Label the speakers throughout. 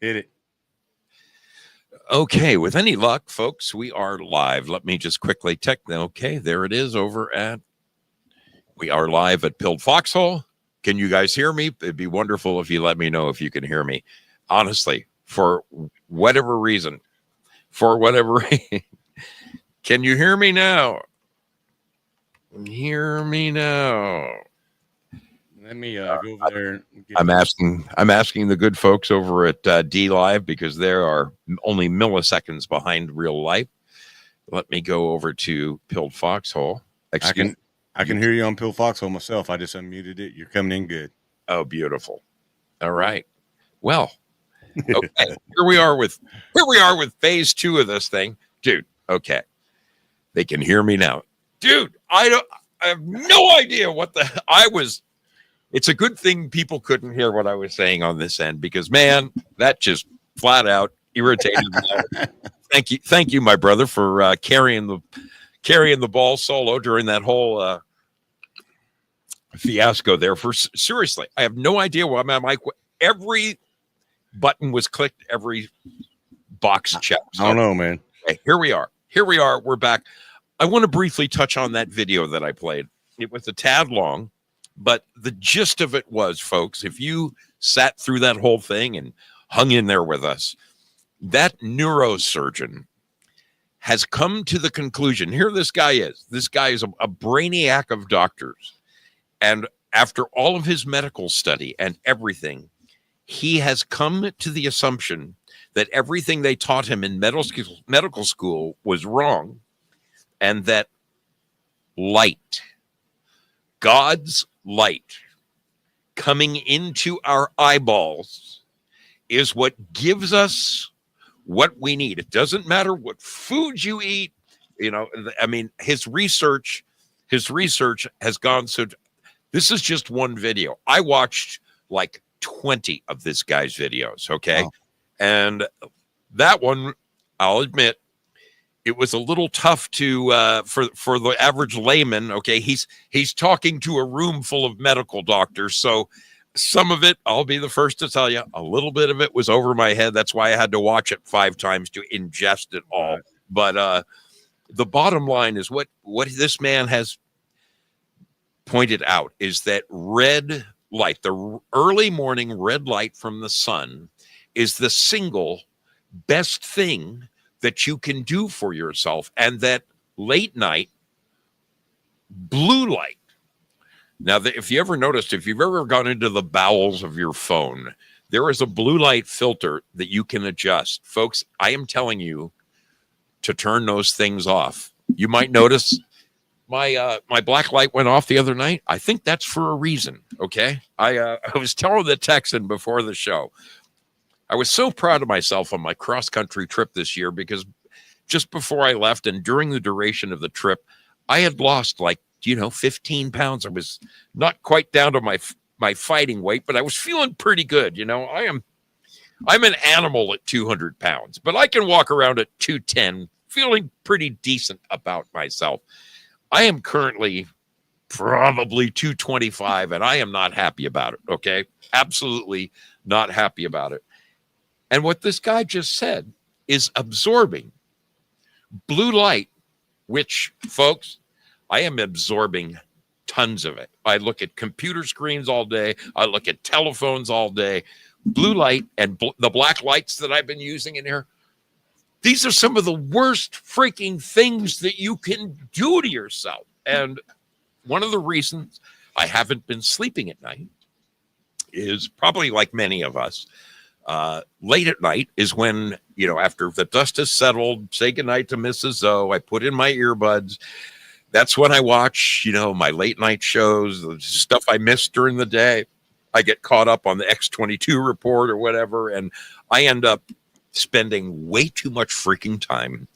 Speaker 1: Hit it.
Speaker 2: Okay, with any luck, folks, we are live. Let me just quickly check. Okay, there it is we are live at Pilled Foxhole. Can you guys hear me? It'd be wonderful if you let me know if you can hear me. Honestly, for whatever reason, can you hear me now? Hear me now.
Speaker 1: Let me go over there. And get
Speaker 2: I'm asking the good folks over at D Live because there are only milliseconds behind real life. Let me go over to Pilled Foxhole.
Speaker 1: I can hear you on Pill Foxhole myself. I just unmuted it. You're coming in good.
Speaker 2: Oh, beautiful. All right. Well, okay. here we are with phase 2 of this thing, dude. Okay, they can hear me now, dude. I have no idea what I was. It's a good thing people couldn't hear what I was saying on this end because, man, that just flat out irritated me. Thank you, my brother, for carrying the ball solo during that whole fiasco there. Seriously, I have no idea why my mic. Every button was clicked, every box checked.
Speaker 1: I don't know, man.
Speaker 2: Okay, here we are. We're back. I want to briefly touch on that video that I played. It was a tad long, but the gist of it was, folks, if you sat through that whole thing and hung in there with us, that neurosurgeon has come to the conclusion. Here this guy is. This guy is a brainiac of doctors. And after all of his medical study and everything, he has come to the assumption that everything they taught him in medical school was wrong, and that light, God's light, coming into our eyeballs is what gives us what we need. It doesn't matter what food you eat. I mean, his research has gone so. This is just one video. I watched like 20 of this guy's videos. Okay. Oh. And that one, I'll admit, it was a little tough to for the average layman. Okay, he's talking to a room full of medical doctors, so some of it, I'll be the first to tell you, a little bit of it was over my head. That's why I had to watch it 5 times to ingest it all. But the bottom line is what this man has pointed out is that red light, the early morning red light from the sun, is the single best thing that you can do for yourself, and that late night blue light. Now, if you ever noticed, if you've ever gone into the bowels of your phone, there is a blue light filter that you can adjust. Folks, I am telling you to turn those things off. You might notice my black light went off the other night. I think that's for a reason, okay? I was telling the Texan before the show, I was so proud of myself on my cross-country trip this year because just before I left and during the duration of the trip, I had lost 15 pounds. I was not quite down to my fighting weight, but I was feeling pretty good. I'm an animal at 200 pounds, but I can walk around at 210, feeling pretty decent about myself. I am currently probably 225, and I am not happy about it, okay? Absolutely not happy about it. And what this guy just said is absorbing blue light, which, folks, I am absorbing tons of it. I look at computer screens all day. I look at telephones all day. Blue light and the black lights that I've been using in here, these are some of the worst freaking things that you can do to yourself. And one of the reasons I haven't been sleeping at night is probably like many of us. Late at night is when, after the dust has settled, say goodnight to Mrs. Zoe, I put in my earbuds. That's when I watch, my late night shows, the stuff I missed during the day. I get caught up on the X22 report or whatever, and I end up spending way too much freaking time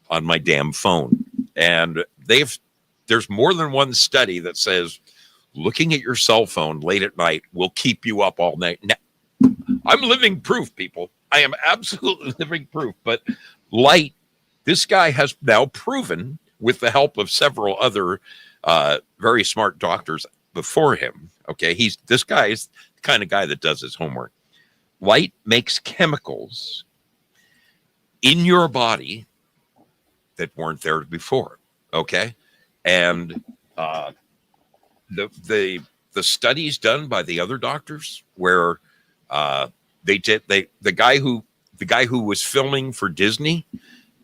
Speaker 2: on my damn phone. And there's more than one study that says looking at your cell phone late at night will keep you up all night. Now, I'm living proof, people. I am absolutely living proof. But light, this guy has now proven, with the help of several other very smart doctors before him. Okay, this guy is the kind of guy that does his homework. Light makes chemicals in your body that weren't there before. Okay. And the studies done by the other doctors where the guy who was filming for Disney,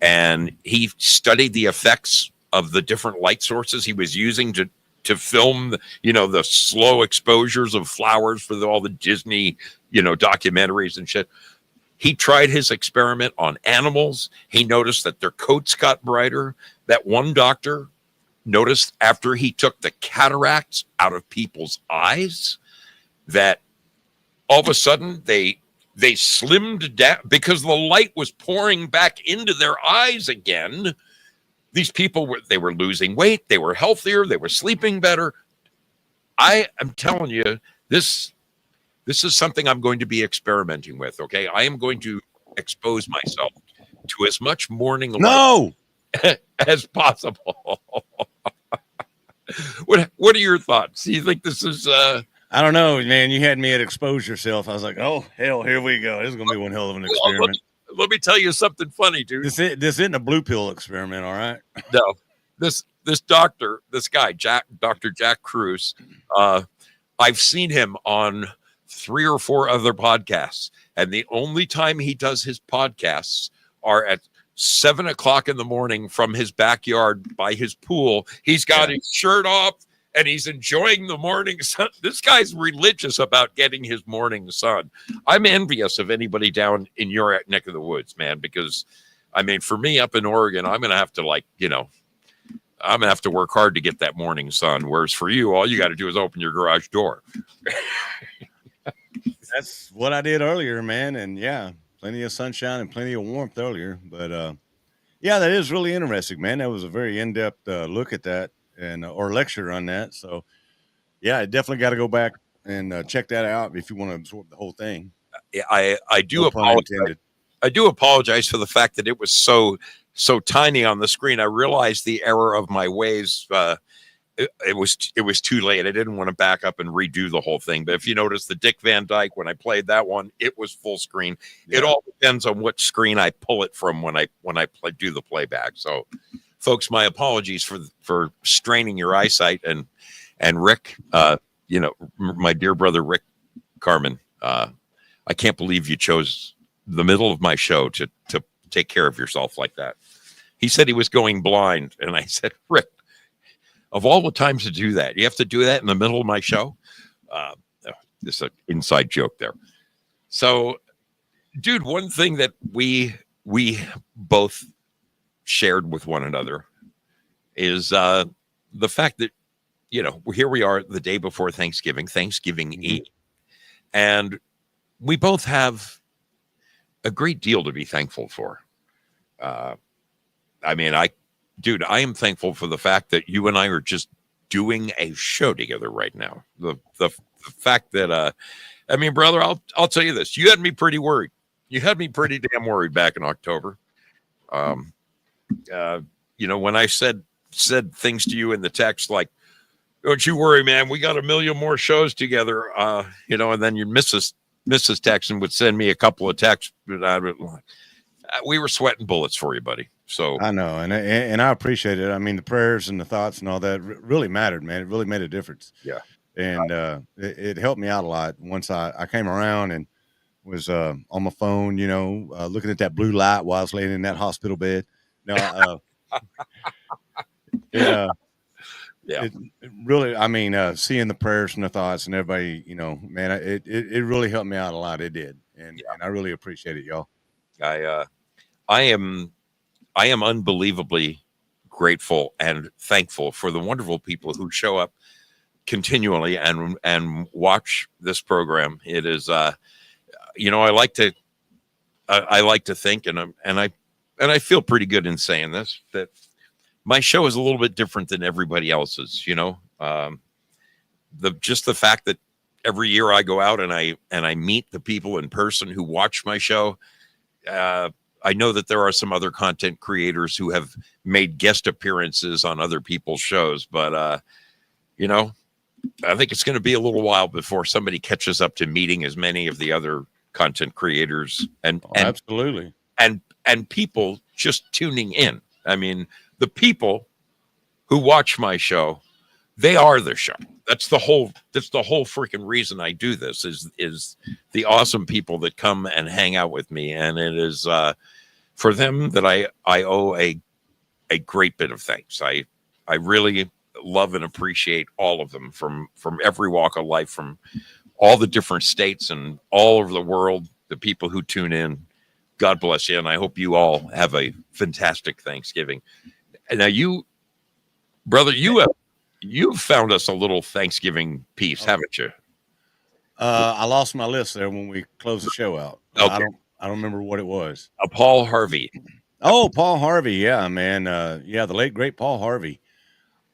Speaker 2: and he studied the effects of the different light sources he was using to film, the slow exposures of flowers for all the Disney, documentaries and shit. He tried his experiment on animals. He noticed that their coats got brighter. That one doctor noticed after he took the cataracts out of people's eyes that all of a sudden they slimmed down because the light was pouring back into their eyes again. These people were losing weight. They were healthier. They were sleeping better. I am telling you, this is something I'm going to be experimenting with. Okay. I am going to expose myself to as much morning light as possible. What are your thoughts? Do you think this is
Speaker 1: I don't know, man. You had me at expose yourself. I was like, oh hell, here we go. This is gonna be one hell of an experiment.
Speaker 2: Let me tell you something funny, dude.
Speaker 1: This isn't a blue pill experiment, all right?
Speaker 2: No. This doctor, this guy, Dr. Jack Cruz, I've seen him on 3 or 4 other podcasts, and the only time he does his podcasts are at 7 o'clock in the morning from his backyard by his pool. He's got his shirt off and he's enjoying the morning sun. This guy's religious about getting his morning sun. I'm envious of anybody down in your neck of the woods, man, because I mean, for me up in Oregon, I'm going to have to I'm going to have to work hard to get that morning sun. Whereas for you, all you got to do is open your garage door.
Speaker 1: That's what I did earlier, man. And yeah, plenty of sunshine and plenty of warmth earlier. But yeah, that is really interesting, man. That was a very in-depth look at that and or lecture on that. So yeah, I definitely got to go back and check that out if you want to absorb the whole thing.
Speaker 2: I do apologize. I do apologize for the fact that it was so tiny on the screen. I realized the error of my ways. It was too late. I didn't want to back up and redo the whole thing. But if you notice the Dick Van Dyke, when I played that one, it was full screen. Yeah. It all depends on what screen I pull it from when I do the playback. So, folks, my apologies for straining your eyesight. And Rick, my dear brother Rick Carmen, I can't believe you chose the middle of my show to take care of yourself like that. He said he was going blind, and I said, Rick, of all the times to do that, you have to do that in the middle of my show. This is an inside joke there. So, dude, one thing that we both shared with one another is the fact that, here we are the day before Thanksgiving Eve, and we both have a great deal to be thankful for. I mean, I am thankful for the fact that you and I are just doing a show together right now. The fact that, brother, I'll tell you this. You had me pretty worried. You had me pretty damn worried back in October. When I said things to you in the text, like, don't you worry, man, we got 1 million more shows together, and then your Mrs. Texan would send me a couple of texts. We were sweating bullets for you, buddy. So
Speaker 1: I know, and I appreciate it. I mean, the prayers and the thoughts and all that really mattered, man. It really made a difference.
Speaker 2: Yeah,
Speaker 1: and it helped me out a lot once I came around and was on my phone, looking at that blue light while I was laying in that hospital bed. No, it really, seeing the prayers and the thoughts and everybody, man, it really helped me out a lot. It did, and I really appreciate it, y'all.
Speaker 2: I am unbelievably grateful and thankful for the wonderful people who show up continually and watch this program. It is, I like to think, and I feel pretty good in saying this, that my show is a little bit different than everybody else's. The fact that every year I go out and I meet the people in person who watch my show. I know that there are some other content creators who have made guest appearances on other people's shows, but I think it's going to be a little while before somebody catches up to meeting as many of the other content creators and
Speaker 1: Oh, absolutely.
Speaker 2: and people just tuning in. I mean, the people who watch my show, they are the show. That's the whole freaking reason I do this is the awesome people that come and hang out with me. And it is for them that I owe a great bit of thanks. I really love and appreciate all of them from every walk of life, from all the different states and all over the world, the people who tune in. God bless you. And I hope you all have a fantastic Thanksgiving. And now you, brother, you've found us a little Thanksgiving piece, haven't you?
Speaker 1: I lost my list there when we closed the show out.
Speaker 2: Okay.
Speaker 1: I don't remember what it was.
Speaker 2: Paul Harvey.
Speaker 1: Oh, Paul Harvey. Yeah, man. Yeah, the late great Paul Harvey.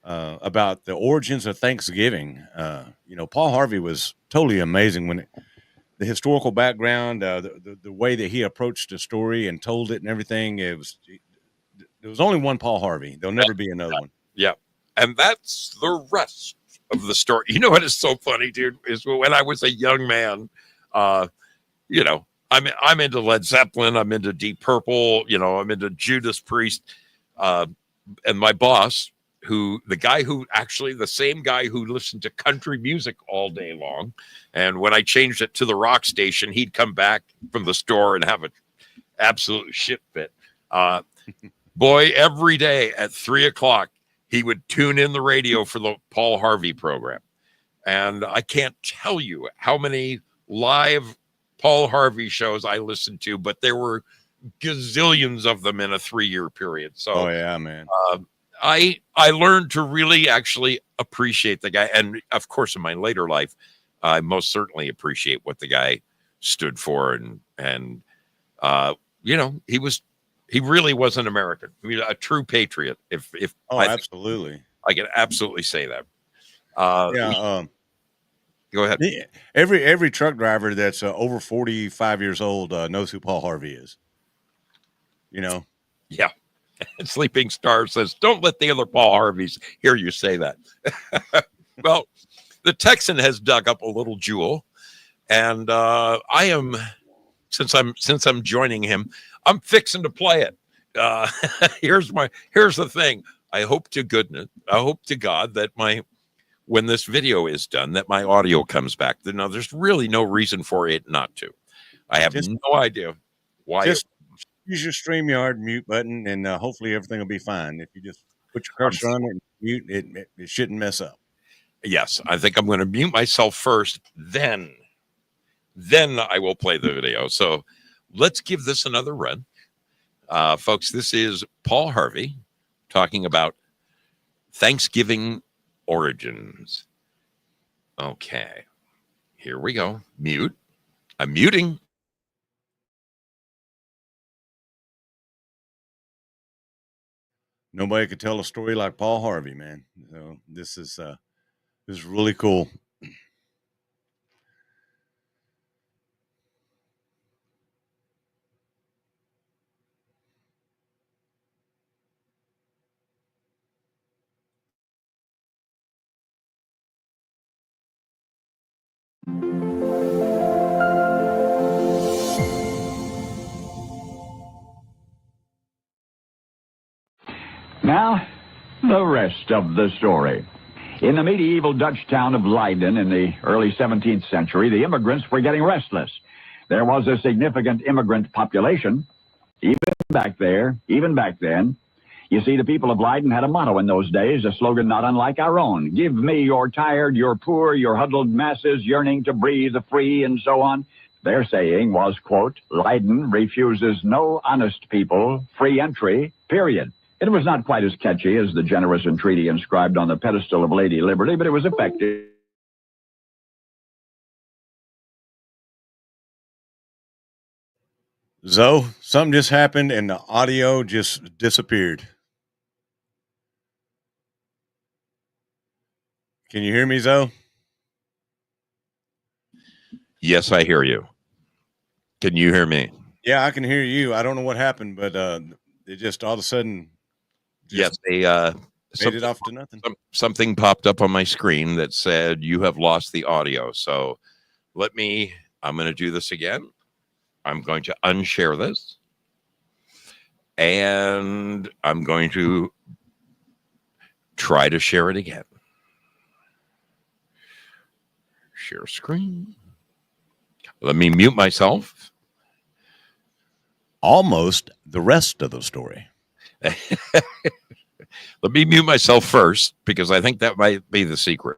Speaker 1: About the origins of Thanksgiving. Paul Harvey was totally amazing when the historical background, the way that he approached the story and told it and everything. There was only one Paul Harvey. There'll never be another one.
Speaker 2: Yeah. And that's the rest of the story. You know what is so funny, dude, is when I was a young man, I'm into Led Zeppelin, I'm into Deep Purple, I'm into Judas Priest. And my boss, the same guy who listened to country music all day long. And when I changed it to the rock station, he'd come back from the store and have an absolute shit fit. Boy, every day at 3:00, he would tune in the radio for the Paul Harvey program. And I can't tell you how many live Paul Harvey shows I listened to, but there were gazillions of them in a 3-year period. So,
Speaker 1: oh yeah, man.
Speaker 2: I learned to really actually appreciate the guy. And of course, in my later life, I most certainly appreciate what the guy stood for. And he really was an American. I mean, a true patriot.
Speaker 1: Absolutely.
Speaker 2: I can absolutely say that. Go ahead.
Speaker 1: Every truck driver that's over 45 years old knows who Paul Harvey is.
Speaker 2: Yeah. Sleeping Star says, don't let the other Paul Harveys hear you say that. Well, the Texan has dug up a little jewel, and since I'm joining him, I'm fixing to play it. Here's the thing. I hope to God that when this video is done, that my audio comes back. Now, there's really no reason for it not to. I have no idea why.
Speaker 1: Just use your StreamYard mute button, and hopefully everything will be fine. If you just put your cursor on it and mute, it shouldn't mess up.
Speaker 2: Yes, I think I'm going to mute myself first, then I will play the video. So let's give this another run. Folks, this is Paul Harvey talking about Thanksgiving origins. Okay, here we go. Mute. I'm muting.
Speaker 1: Nobody could tell a story like Paul Harvey, man. So this is really cool.
Speaker 3: Now, the rest of the story. In the medieval Dutch town of Leiden in the early 17th century, the immigrants were getting restless. There was a significant immigrant population, even back then. You see, the people of Leiden had a motto in those days, a slogan not unlike our own. Give me your tired, your poor, your huddled masses yearning to breathe free, and so on. Their saying was, quote, Leiden refuses no honest people free entry, period. It was not quite as catchy as the generous entreaty inscribed on the pedestal of Lady Liberty, but it was effective.
Speaker 1: Zoe, something just happened and the audio just disappeared. Can you hear me, Zoe?
Speaker 2: Yes, I hear you. Can you hear me?
Speaker 1: Yeah, I can hear you. I don't know what happened, but it just all of a sudden
Speaker 2: faded
Speaker 1: off to nothing.
Speaker 2: Something popped up on my screen that said you have lost the audio. So I'm going to do this again. I'm going to unshare this, and I'm going to try to share it again. Share screen. Let me mute myself.
Speaker 1: Almost the rest of the story.
Speaker 2: Let me mute myself first, because I think that might be the secret.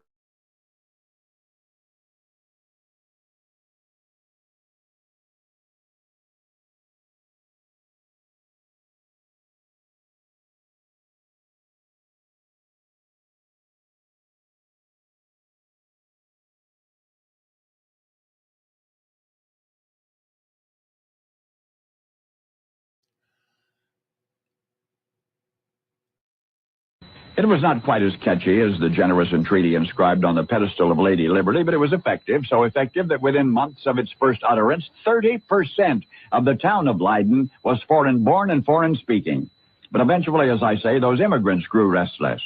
Speaker 3: It was not quite as catchy as the generous entreaty inscribed on the pedestal of Lady Liberty, but it was effective, so effective that within months of its first utterance, 30% of the town of Leiden was foreign-born and foreign-speaking. But eventually, as I say, those immigrants grew restless.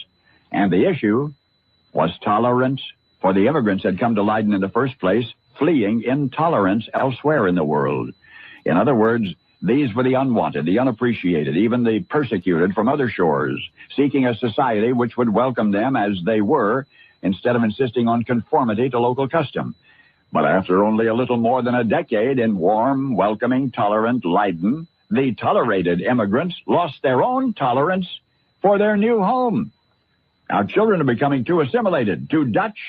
Speaker 3: And the issue was tolerance, for the immigrants had come to Leiden in the first place, fleeing intolerance elsewhere in the world. In other words, these were the unwanted, the unappreciated, even the persecuted from other shores, seeking a society which would welcome them as they were, instead of insisting on conformity to local custom. But after only a little more than a decade in warm, welcoming, tolerant Leiden, the tolerated immigrants lost their own tolerance for their new home. Our children are becoming too assimilated, too Dutch,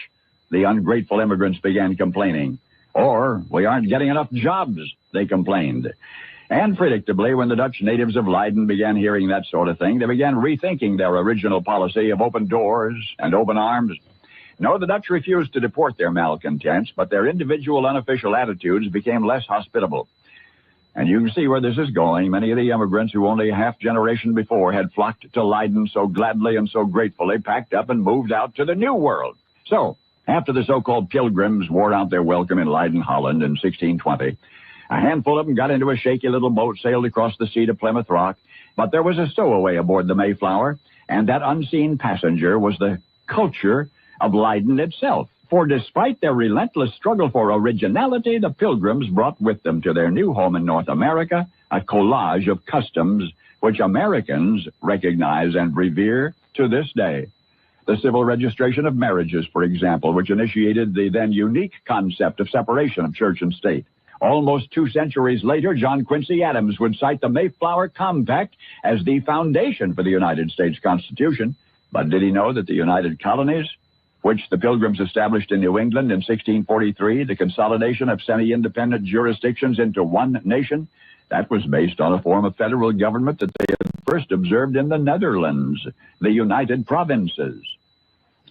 Speaker 3: the ungrateful immigrants began complaining. Or we aren't getting enough jobs, they complained. And predictably, when the Dutch natives of Leiden began hearing that sort of thing, they began rethinking their original policy of open doors and open arms. No, the Dutch refused to deport their malcontents, but their individual unofficial attitudes became less hospitable. And you can see where this is going. Many of the immigrants who only a half generation before had flocked to Leiden so gladly and so gratefully packed up and moved out to the New World. So, after the so-called pilgrims wore out their welcome in Leiden, Holland in 1620, a handful of them got into a shaky little boat, sailed across the sea to Plymouth Rock, but there was a stowaway aboard the Mayflower, and that unseen passenger was the culture of Leiden itself. For despite their relentless struggle for originality, the Pilgrims brought with them to their new home in North America a collage of customs which Americans recognize and revere to this day. The civil registration of marriages, for example, which initiated the then unique concept of separation of church and state. Almost 2 centuries later, John Quincy Adams would cite the Mayflower Compact as the foundation for the United States Constitution. But did he know that the United Colonies, which the Pilgrims established in New England in 1643, the consolidation of semi-independent jurisdictions into one nation, that was based on a form of federal government that they had first observed in the Netherlands, the United Provinces.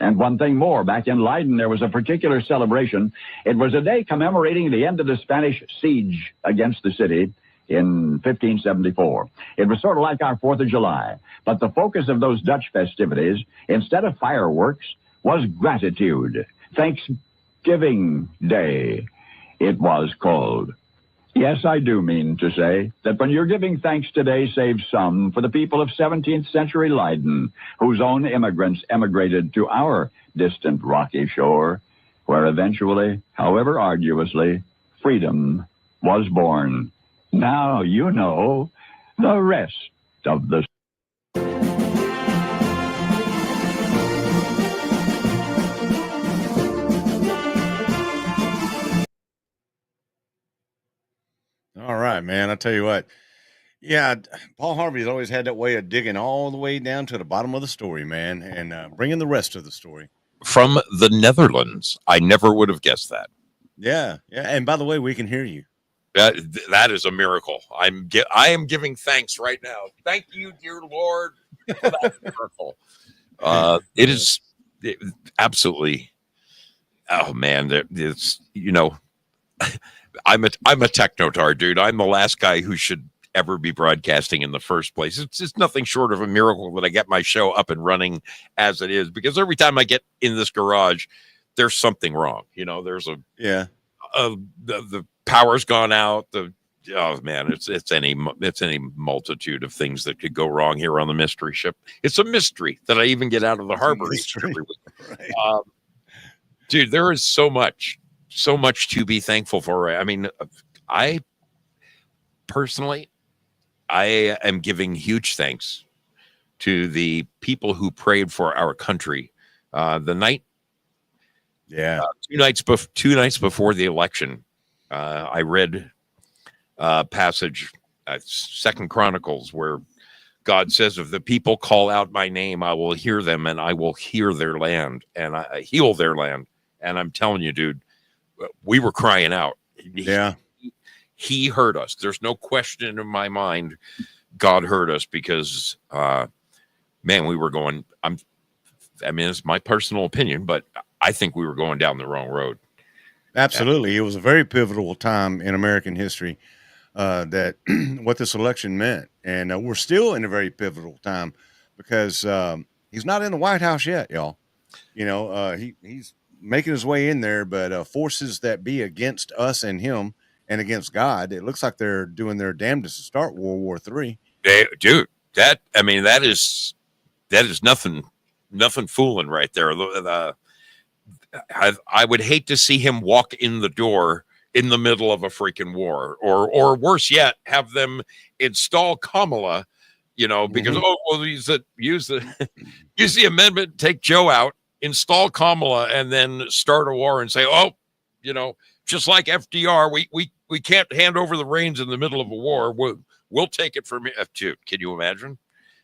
Speaker 3: And one thing more, back in Leiden, there was a particular celebration. It was a day commemorating the end of the Spanish siege against the city in 1574. It was sort of like our 4th of July. But the focus of those Dutch festivities, instead of fireworks, was gratitude. Thanksgiving Day, it was called. Yes, I do mean to say that when you're giving thanks today, save some for the people of 17th century Leiden, whose own immigrants emigrated to our distant rocky shore, where eventually, however arduously, freedom was born. Now you know the rest of the
Speaker 1: All right, man. I tell you what. Yeah, Paul Harvey's always had that way of digging all the way down to the bottom of the story, man, and bringing the rest of the story.
Speaker 2: From the Netherlands. I never would have guessed that.
Speaker 1: Yeah, yeah. And by the way, we can hear you.
Speaker 2: That is a miracle. I am giving thanks right now. Thank you, dear Lord, for that miracle. It is absolutely. Oh man, it's I'm a technotard, dude. I'm the last guy who should ever be broadcasting in the first place. It's just nothing short of a miracle that I get my show up and running as it is, because every time I get in this garage, there's something wrong. There's the power's gone out. Oh man, it's any multitude of things that could go wrong here on the mystery ship. It's a mystery that I even get out of the harbor every week. Right. Dude, there is so much to be thankful for. I mean, personally, I am giving huge thanks to the people who prayed for our country. The night,
Speaker 1: Yeah.
Speaker 2: 2 nights before the election, I read a passage, Second Chronicles, where God says, "If the people call out my name, I will hear them, and I will hear their land, and I heal their land." And I'm telling you, dude, we were crying out.
Speaker 1: Yeah.
Speaker 2: He heard us. There's no question in my mind. God heard us because, man, we were going. I mean, it's my personal opinion, but I think we were going down the wrong road.
Speaker 1: Absolutely. It was a very pivotal time in American history, that what this election meant. And we're still in a very pivotal time because he's not in the White House yet, y'all. He's making his way in there, but forces that be against us and him and against God, it looks like they're doing their damnedest to start World War III.
Speaker 2: Dude, that is nothing fooling right there. I would hate to see him walk in the door in the middle of a freaking war, or worse yet, have them install Kamala, because use the amendment, take Joe out, install Kamala, and then start a war and say, just like FDR, we can't hand over the reins in the middle of a war. We'll take it from you. Dude, can you imagine?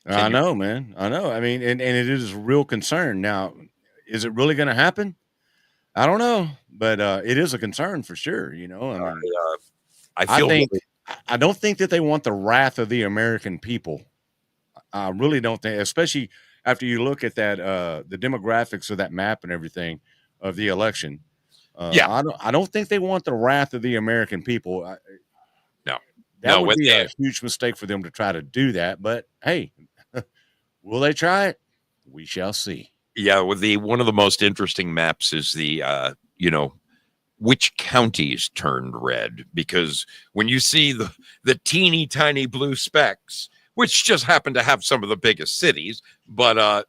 Speaker 1: I know, man. I know. I mean, and it is a real concern. Now, is it really going to happen? I don't know, but it is a concern for sure. I mean, I don't think that they want the wrath of the American people. I really don't think, especially after you look at that, the demographics of that map and everything of the election. I don't think they want the wrath of the American people. That would be a huge mistake for them to try to do that. But hey, will they try it? We shall see.
Speaker 2: Yeah, one of the most interesting maps is the which counties turned red, because when you see the teeny tiny blue specks, which just happen to have some of the biggest cities, but I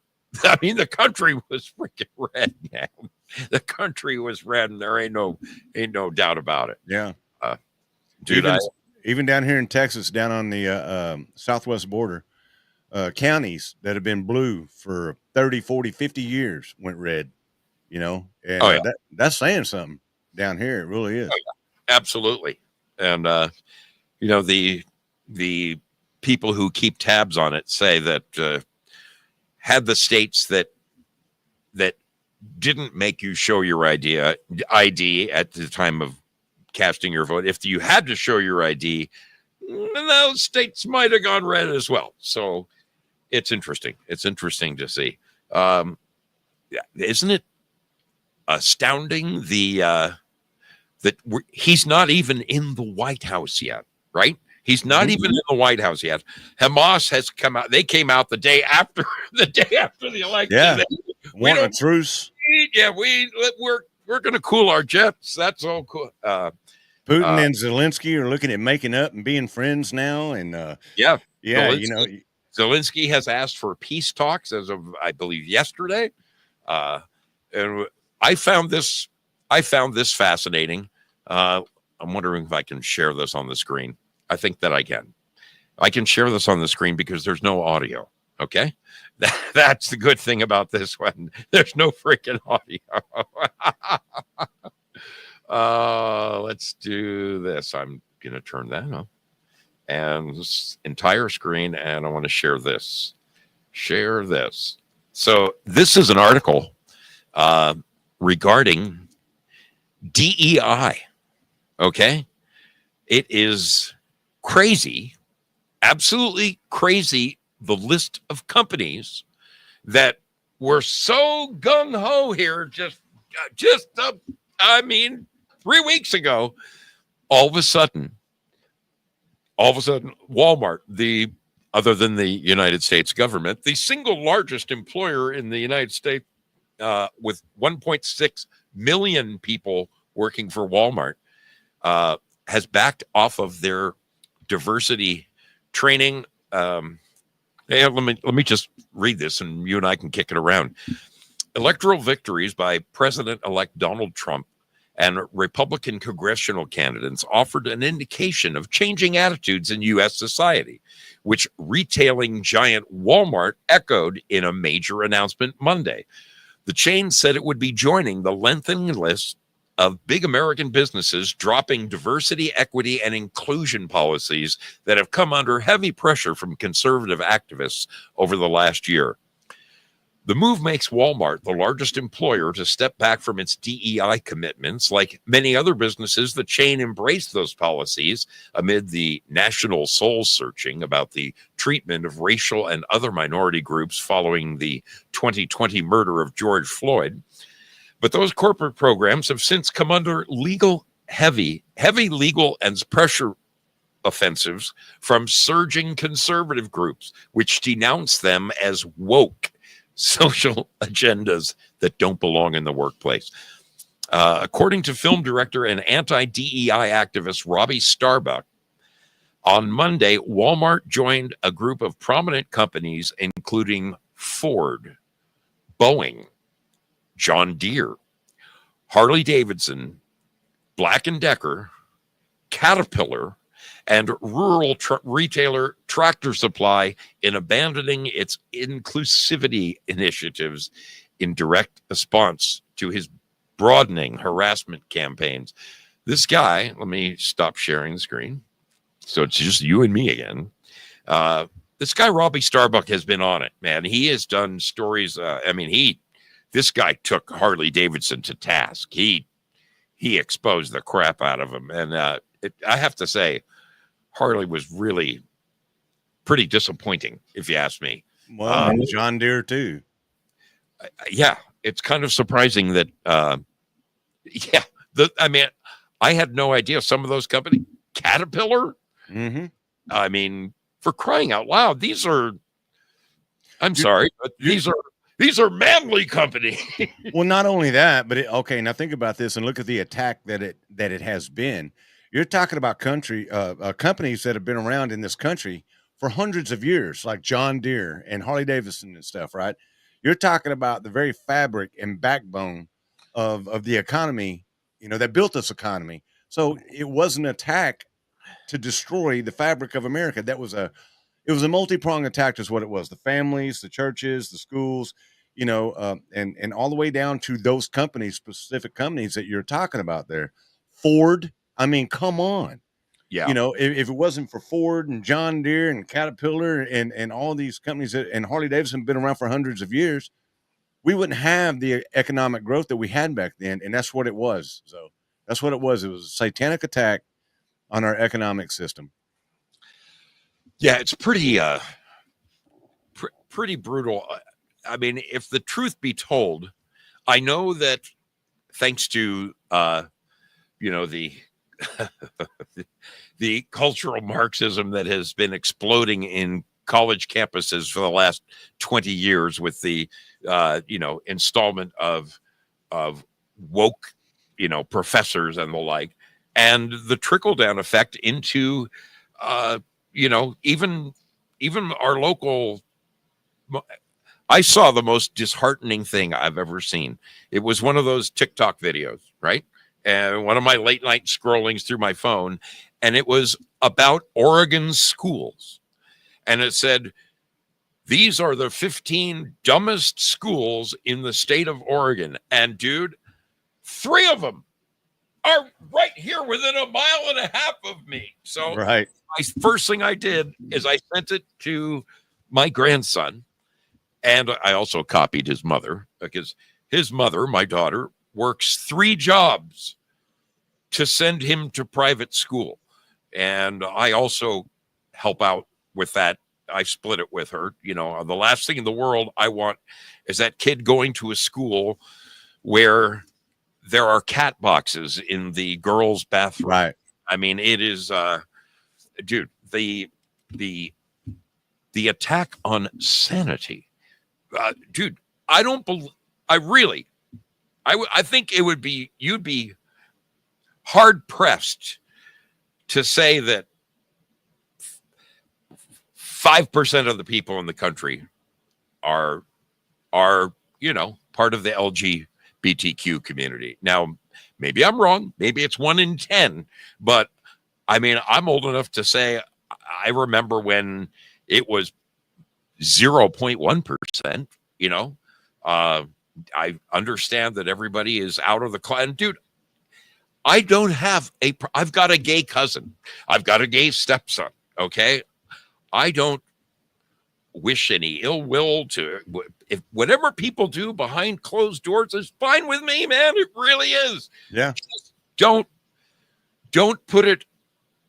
Speaker 2: mean, the country was freaking red, man. The country was red, and there ain't no doubt about it.
Speaker 1: Yeah,
Speaker 2: dude,
Speaker 1: even down here in Texas, down on the southwest border, counties that have been blue for 30, 40, 50 years went red, and that's saying something down here. It really is.
Speaker 2: Absolutely. And, the people who keep tabs on it say that had the states that didn't make you show your ID at the time of casting your vote, if you had to show your ID, those states might have gone red as well. So it's interesting. It's interesting to see. Isn't it astounding that he's not even in the White House yet, right? He's not even in the White House yet. Hamas has come out. They came out the day after the election.
Speaker 1: Yeah, want a truce.
Speaker 2: Yeah, we're going to cool our jets. That's all cool.
Speaker 1: Putin and Zelensky are looking at making up and being friends now, and
Speaker 2: Zelensky has asked for peace talks as of, I believe, yesterday. And I found this fascinating. I'm wondering if I can share this on the screen. I think that I can. I can share this on the screen because there's no audio. Okay. That's the good thing about this one. There's no freaking audio. Let's do this. I'm going to turn that on. And this entire screen, and I want to share this. So this is an article regarding DEI. Okay, it is crazy, absolutely crazy, the list of companies that were so gung-ho here just 3 weeks ago. All of a sudden, Walmart, other than the United States government, the single largest employer in the United States, with 1.6 million people working for Walmart, has backed off of their diversity training. Let me just read this, and you and I can kick it around. Electoral victories by President-elect Donald Trump and Republican congressional candidates offered an indication of changing attitudes in U.S. society, which retailing giant Walmart echoed in a major announcement Monday. The chain said it would be joining the lengthening list of big American businesses dropping diversity, equity, and inclusion policies that have come under heavy pressure from conservative activists over the last year. The move makes Walmart the largest employer to step back from its DEI commitments. Like many other businesses, the chain embraced those policies amid the national soul searching about the treatment of racial and other minority groups following the 2020 murder of George Floyd. But those corporate programs have since come under heavy legal and pressure offensives from surging conservative groups, which denounce them as woke social agendas that don't belong in the workplace. According to film director and anti-DEI activist Robbie Starbuck, on Monday, Walmart joined a group of prominent companies, including Ford, Boeing, John Deere, Harley Davidson, Black & Decker, Caterpillar, and rural retailer Tractor Supply in abandoning its inclusivity initiatives in direct response to his broadening harassment campaigns. This guy, let me stop sharing the screen so it's just you and me again. This guy, Robbie Starbuck, has been on it, man. He has done stories. This guy took Harley Davidson to task. He exposed the crap out of him. And I have to say, Harley was really pretty disappointing, if you ask me.
Speaker 1: Well, John Deere too.
Speaker 2: Yeah, it's kind of surprising that. I had no idea some of those companies, Caterpillar.
Speaker 1: Mm-hmm.
Speaker 2: I mean, for crying out loud, these are. I'm sorry, but these are manly company.
Speaker 1: Well, not only that, but now think about this and look at the attack that it has been. You're talking about companies that have been around in this country for hundreds of years, like John Deere and Harley Davidson and stuff, right? You're talking about the very fabric and backbone of the economy, that built this economy. So it was an attack to destroy the fabric of America. It was a multi-pronged attack is what it was. The families, the churches, the schools, and all the way down to those specific companies that you're talking about there. Ford, I mean, come on.
Speaker 2: Yeah.
Speaker 1: If it wasn't for Ford and John Deere and Caterpillar and all these companies and Harley Davidson have been around for hundreds of years, we wouldn't have the economic growth that we had back then. And that's what it was. So that's what it was. It was a satanic attack on our economic system.
Speaker 2: Yeah, it's pretty brutal. I mean, if the truth be told, I know that thanks to the cultural Marxism that has been exploding in college campuses for the last 20 years with the installment of woke professors and the like, and the trickle down effect into even our local. I saw the most disheartening thing I've ever seen. It was one of those TikTok videos, right? And one of my late night scrollings through my phone, and it was about Oregon schools. And it said, these are the 15 dumbest schools in the state of Oregon. And dude, 3 of them are right here within 1.5 miles of me. So
Speaker 1: right.
Speaker 2: First thing I did is I sent it to my grandson. And I also copied his mother, because his mother, my daughter, works 3 jobs to send him to private school. And I also help out with that. I split it with her. The last thing in the world I want is that kid going to a school where there are cat boxes in the girls' bathroom.
Speaker 1: Right.
Speaker 2: I mean, it is, dude, the attack on sanity. Dude, I don't believe. I think you'd be hard pressed to say that 5% of the people in the country are part of the LGBTQ community. Now, Maybe I'm wrong. Maybe it's 1 in 10. But I mean, I'm old enough to say I remember when it was 0.1%. You know, I understand that everybody is out of the class. And dude, I've got a gay cousin. I've got a gay stepson. Okay. I don't wish any ill will to, if whatever people do behind closed doors is fine with me, man. It really is.
Speaker 1: Yeah.
Speaker 2: Just don't put it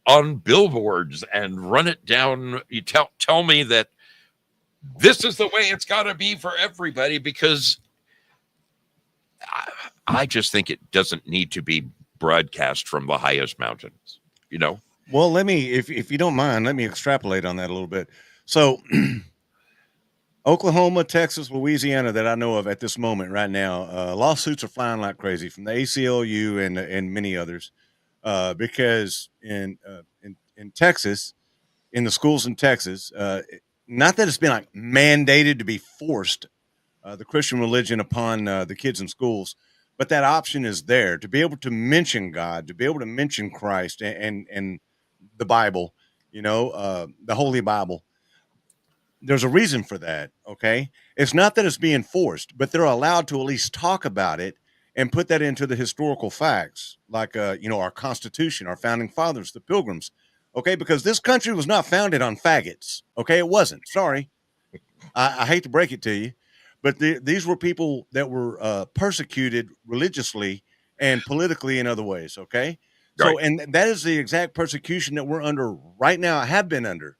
Speaker 2: on billboards and run it down. You tell me that this is the way it's got to be for everybody, because I just think it doesn't need to be broadcast from the highest mountains, you know?
Speaker 1: Well, let me, if you don't mind, let me extrapolate on that a little bit. So Oklahoma, Texas, Louisiana, that I know of at this moment right now, lawsuits are flying like crazy from the ACLU and many others, because in Texas, in the schools in Texas, not that it's been like mandated to be forced, the Christian religion upon the kids in schools, but that option is there to be able to mention God, to be able to mention Christ and the Bible, the Holy Bible. There's a reason for that. Okay. It's not that it's being forced, but they're allowed to at least talk about it and put that into the historical facts, like, our Constitution, our founding fathers, the Pilgrims. Okay. Because this country was not founded on faggots. Okay. It wasn't. Sorry. I hate to break it to you, but these were people that were persecuted religiously and politically in other ways. Okay. So,
Speaker 2: Right.
Speaker 1: and that is the exact persecution that we're under right now. I have been under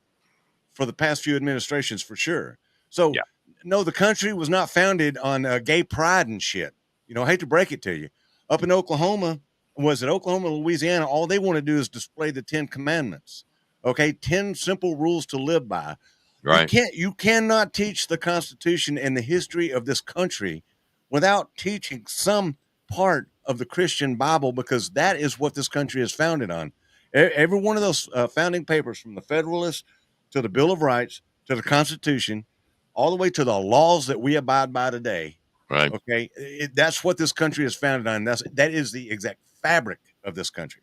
Speaker 1: for the past few administrations for sure. So
Speaker 2: Yeah.
Speaker 1: no, the country was not founded on gay pride and shit. I hate to break it to you. Up in Oklahoma, Louisiana, all they want to do is display the 10 commandments. Okay. 10 simple rules to live by.
Speaker 2: Right.
Speaker 1: You cannot teach the Constitution and the history of this country without teaching some part of the Christian Bible, because that is what this country is founded on. Every one of those founding papers, from the Federalists to the Bill of Rights to the Constitution, all the way to the laws that we abide by today.
Speaker 2: Right.
Speaker 1: Okay, that's what this country is founded on. That is the exact fabric of this country.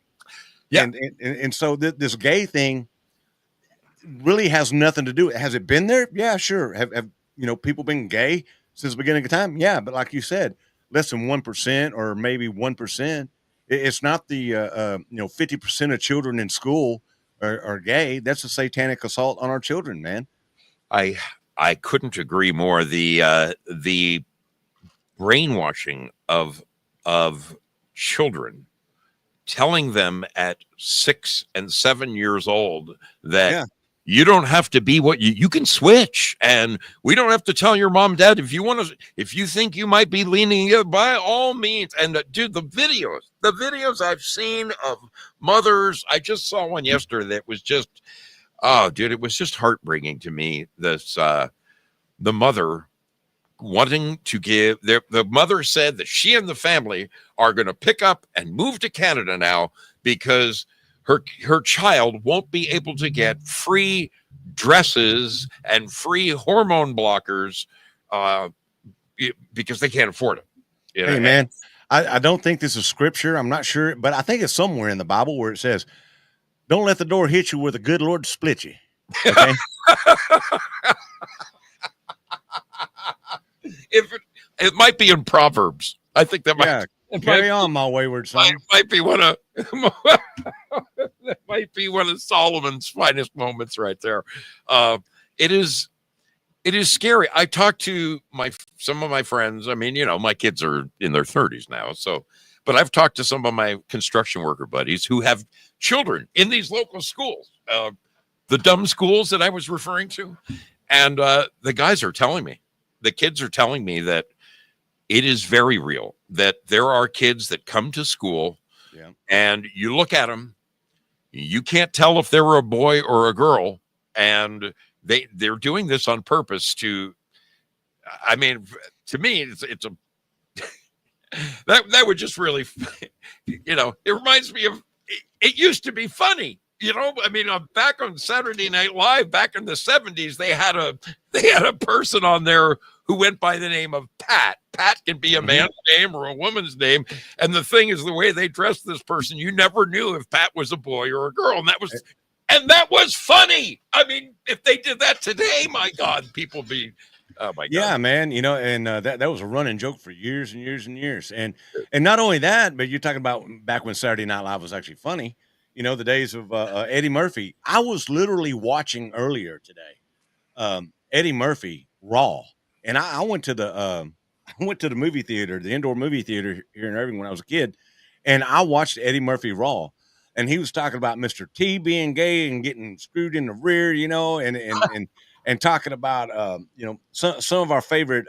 Speaker 2: Yeah.
Speaker 1: And so this gay thing really has nothing to do. Has it been there? Yeah, sure. Have people been gay since the beginning of time? Yeah, but like you said, less than 1% or maybe 1%. It's not the 50% of children in school are gay. That's a satanic assault on our children, man.
Speaker 2: I couldn't agree more. The brainwashing of children, telling them at 6 and 7 years old that you don't have to be what you can switch, and we don't have to tell your mom, dad, if you think you might be leaning, by all means. And dude, the videos I've seen of mothers, I just saw one yesterday that was just, oh dude, it was just heartbreaking to me. This the mother wanting to give the mother said that she and the family are going to pick up and move to Canada now because her child won't be able to get free dresses and free hormone blockers because they can't afford it.
Speaker 1: Hey, man, I don't think this is scripture. I'm not sure, but I think it's somewhere in the Bible where it says, "Don't let the door hit you where the good Lord split you." Okay.
Speaker 2: It might be in Proverbs. I think that might.
Speaker 1: Carry on, my wayward son.
Speaker 2: Might be one of that might be one of Solomon's finest moments right there. It is scary. I talked to some of my friends. I mean, my kids are in their 30s now, but I've talked to some of my construction worker buddies who have children in these local schools, the dumb schools that I was referring to, and the guys are telling me, the kids are telling me that it is very real, that there are kids that come to school and you look at them, you can't tell if they're a boy or a girl. And they're doing this on purpose to me, it's a, that would just really, it reminds me of, it used to be funny. Back on Saturday Night Live, back in the 70s, they had a person on there who went by the name of Pat. Pat can be a man's name or a woman's name. And the thing is, the way they dressed this person, you never knew if Pat was a boy or a girl. And that was funny. I mean, if they did that today, my God, people be, oh my God.
Speaker 1: Yeah, man. And that was a running joke for years and years and years. And not only that, but you're talking about back when Saturday Night Live was actually funny. The days of Eddie Murphy. I was literally watching earlier today, Eddie Murphy Raw, and I went to the movie theater, the indoor movie theater here in Irving when I was a kid, and I watched Eddie Murphy Raw, and he was talking about Mr. T being gay and getting screwed in the rear, and talking about some of our favorite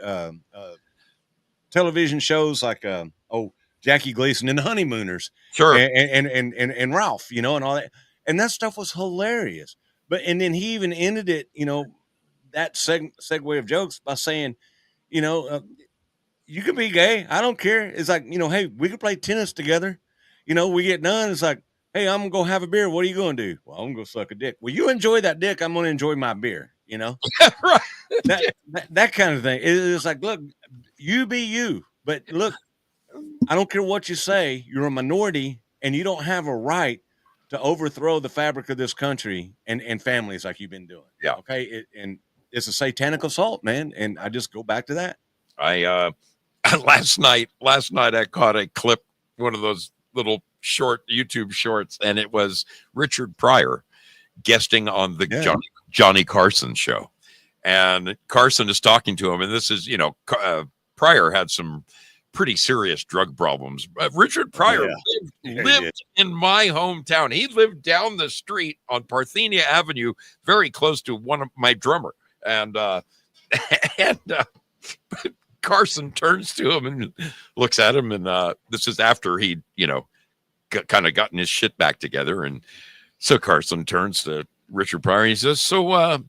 Speaker 1: television shows like Jackie Gleason and the Honeymooners,
Speaker 2: Sure.
Speaker 1: and Ralph, and all that, and that stuff was hilarious. And then he even ended it, that segue of jokes by saying, you can be gay, I don't care. It's like, hey, we can play tennis together. We get done. It's like, hey, I'm gonna go have a beer. What are you gonna do? Well, I'm gonna go suck a dick. Well, you enjoy that dick. I'm gonna enjoy my beer.
Speaker 2: Right.
Speaker 1: That kind of thing. It's like, look, you be you, but look, I don't care what you say. You're a minority, and you don't have a right to overthrow the fabric of this country and families like you've been doing.
Speaker 2: Yeah.
Speaker 1: Okay. And it's a satanic assault, man. And I just go back to that.
Speaker 2: I last night I caught a clip, one of those little short YouTube shorts, and it was Richard Pryor guesting on the Johnny Carson show, and Carson is talking to him, and this is Pryor had some pretty serious drug problems. Richard Pryor lived in my hometown. He lived down the street on Parthenia Avenue, very close to one of my drummer, and Carson turns to him and looks at him, and this is after he, kind of gotten his shit back together. And so Carson turns to Richard Pryor and he says, "So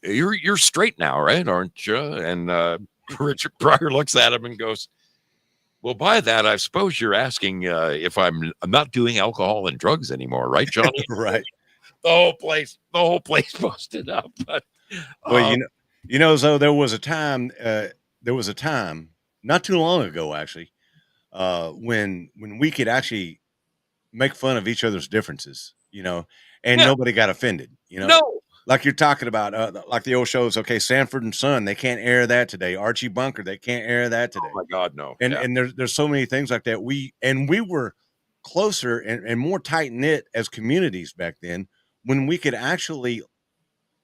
Speaker 2: you're straight now, right? Aren't you?" And Richard Pryor looks at him and goes, "Well, by that, I suppose you're asking if I'm not doing alcohol and drugs anymore, right, Johnny?"
Speaker 1: Right.
Speaker 2: The whole place busted up. But,
Speaker 1: well, so there was a time not too long ago, actually, when we could actually make fun of each other's differences, and nobody got offended,
Speaker 2: No.
Speaker 1: Like you're talking about, like the old shows. Okay, Sanford and Son, they can't air that today. Archie Bunker, they can't air that today.
Speaker 2: Oh my God, no.
Speaker 1: And there's so many things like that. We were closer and more tight knit as communities back then when we could actually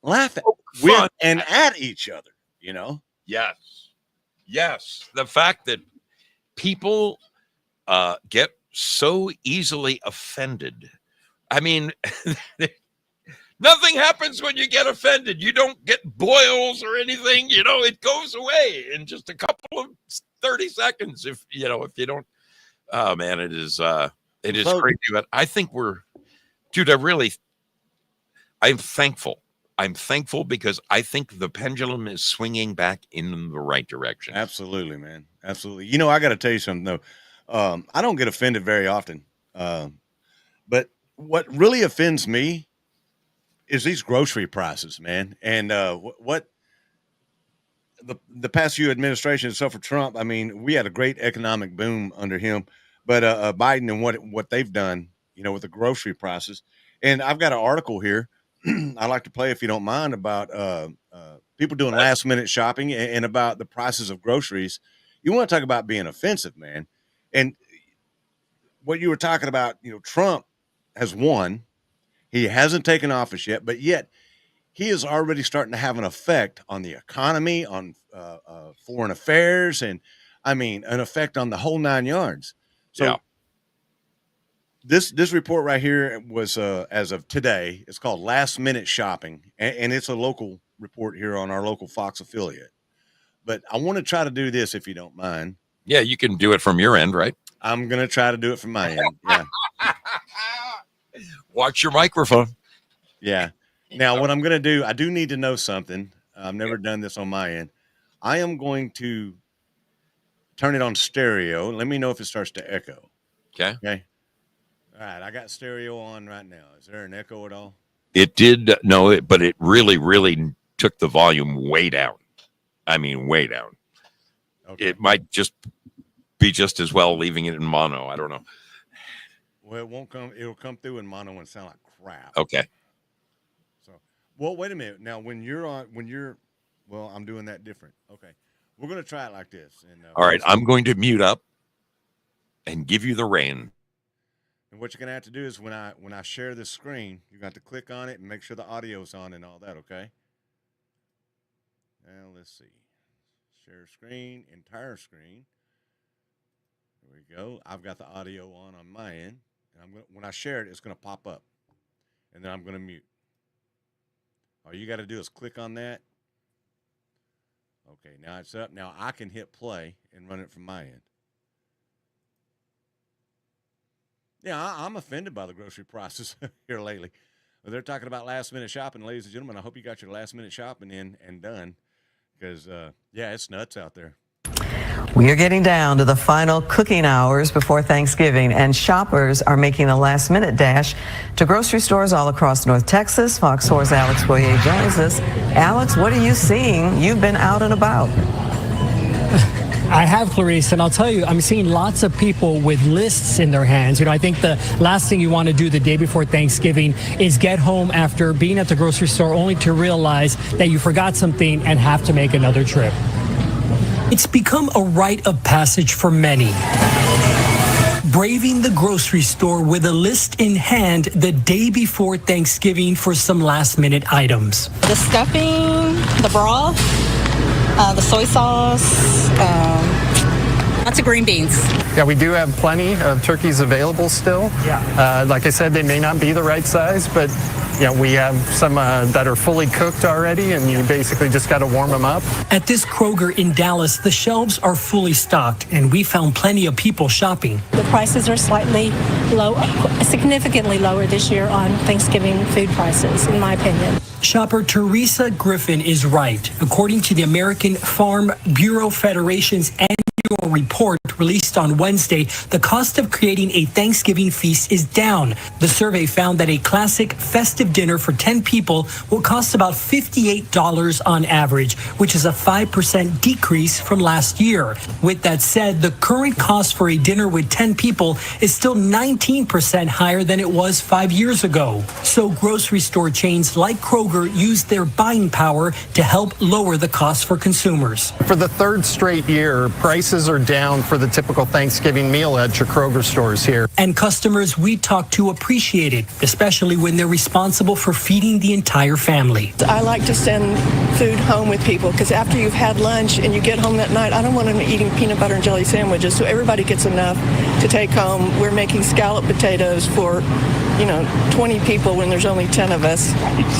Speaker 1: laugh with and at each other.
Speaker 2: Yes. The fact that people get so easily offended. I mean, nothing happens when you get offended. You don't get boils or anything. It goes away in just a couple of 30 seconds. If you don't, oh man, it is crazy. But I think I'm thankful. I'm thankful because I think the pendulum is swinging back in the right direction.
Speaker 1: Absolutely, man. Absolutely. I got to tell you something though. I don't get offended very often. But what really offends me is these grocery prices, man. And what the past few administrations, except for Trump, I mean, we had a great economic boom under him, but Biden and what they've done, with the grocery prices. And I've got an article here I'd like to play, if you don't mind, about people doing last minute shopping and about the prices of groceries. You want to talk about being offensive, man. And what you were talking about, Trump has won. He hasn't taken office yet, but yet he is already starting to have an effect on the economy, on foreign affairs, and an effect on the whole 9 yards. So this report right here was as of today. It's called Last Minute Shopping, and it's a local report here on our local Fox affiliate. But I want to try to do this, if you don't mind.
Speaker 2: Yeah, you can do it from your end, right?
Speaker 1: I'm going to try to do it from my end. Yeah.
Speaker 2: Watch your microphone.
Speaker 1: Yeah. Now, what I'm going to do, I do need to know something. I've never done this on my end. I am going to turn it on stereo. Let me know if it starts to echo.
Speaker 2: Okay.
Speaker 1: All right. I got stereo on right now. Is there an echo at all?
Speaker 2: It did. No, but it really, really took the volume way down. I mean, way down.
Speaker 1: Okay.
Speaker 2: It might just be just as well leaving it in mono. I don't know.
Speaker 1: Well, it won't come. It'll come through in mono and sound like crap.
Speaker 2: Okay.
Speaker 1: So, well, wait a minute. Now, well, I'm doing that different. Okay, we're gonna try it like this. And
Speaker 2: All right. I'm going to mute up and give you the rein.
Speaker 1: And what you're gonna have to do is when I share this screen, you got to click on it and make sure the audio's on and all that. Okay. Now let's see. Share screen, entire screen. There we go. I've got the audio on my end, and when I share it, it's gonna pop up, and then I'm gonna mute. All you got to do is click on that. Okay, now it's up. Now I can hit play and run it from my end. Yeah, I'm offended by the grocery prices here lately. They're talking about last minute shopping, ladies and gentlemen. I hope you got your last minute shopping in and done because, yeah, it's nuts out there.
Speaker 4: We are getting down to the final cooking hours before Thanksgiving, and shoppers are making a last-minute dash to grocery stores all across North Texas. Fox 4's Alex Boyer joins us. Alex, what are you seeing? You've been out and about.
Speaker 5: I have, Clarice, and I'll tell you, I'm seeing lots of people with lists in their hands. You know, I think the last thing you want to do the day before Thanksgiving is get home after being at the grocery store only to realize that you forgot something and have to make another trip. It's become a rite of passage for many. Braving the grocery store with a list in hand the day before Thanksgiving for some last-minute items.
Speaker 6: The stuffing, the broth, the soy sauce, lots of green beans.
Speaker 7: Yeah, we do have plenty of turkeys available still.
Speaker 5: Yeah.
Speaker 7: Like I said, they may not be the right size, but we have some that are fully cooked already, and you basically just got to warm them up.
Speaker 5: At this Kroger in Dallas, the shelves are fully stocked, and we found plenty of people shopping.
Speaker 8: The prices are slightly low, significantly lower this year on Thanksgiving food prices, in my opinion.
Speaker 5: Shopper Teresa Griffin is right. According to the American Farm Bureau Federation's annual report released on Wednesday, the cost of creating a Thanksgiving feast is down. The survey found that a classic festive dinner for 10 people will cost about $58 on average, which is a 5% decrease from last year. With that said, the current cost for a dinner with 10 people is still 19% higher than it was 5 years ago. So grocery store chains like Kroger use their buying power to help lower the cost for consumers.
Speaker 7: For the third straight year, prices are down for the typical Thanksgiving meal at your Kroger stores here.
Speaker 5: And customers we talk to appreciate it, especially when they're responsible for feeding the entire family.
Speaker 9: I like to send food home with people because after you've had lunch and you get home that night, I don't want them eating peanut butter and jelly sandwiches, so everybody gets enough to take home. We're making scallop potatoes for 20 people when there's only 10 of us,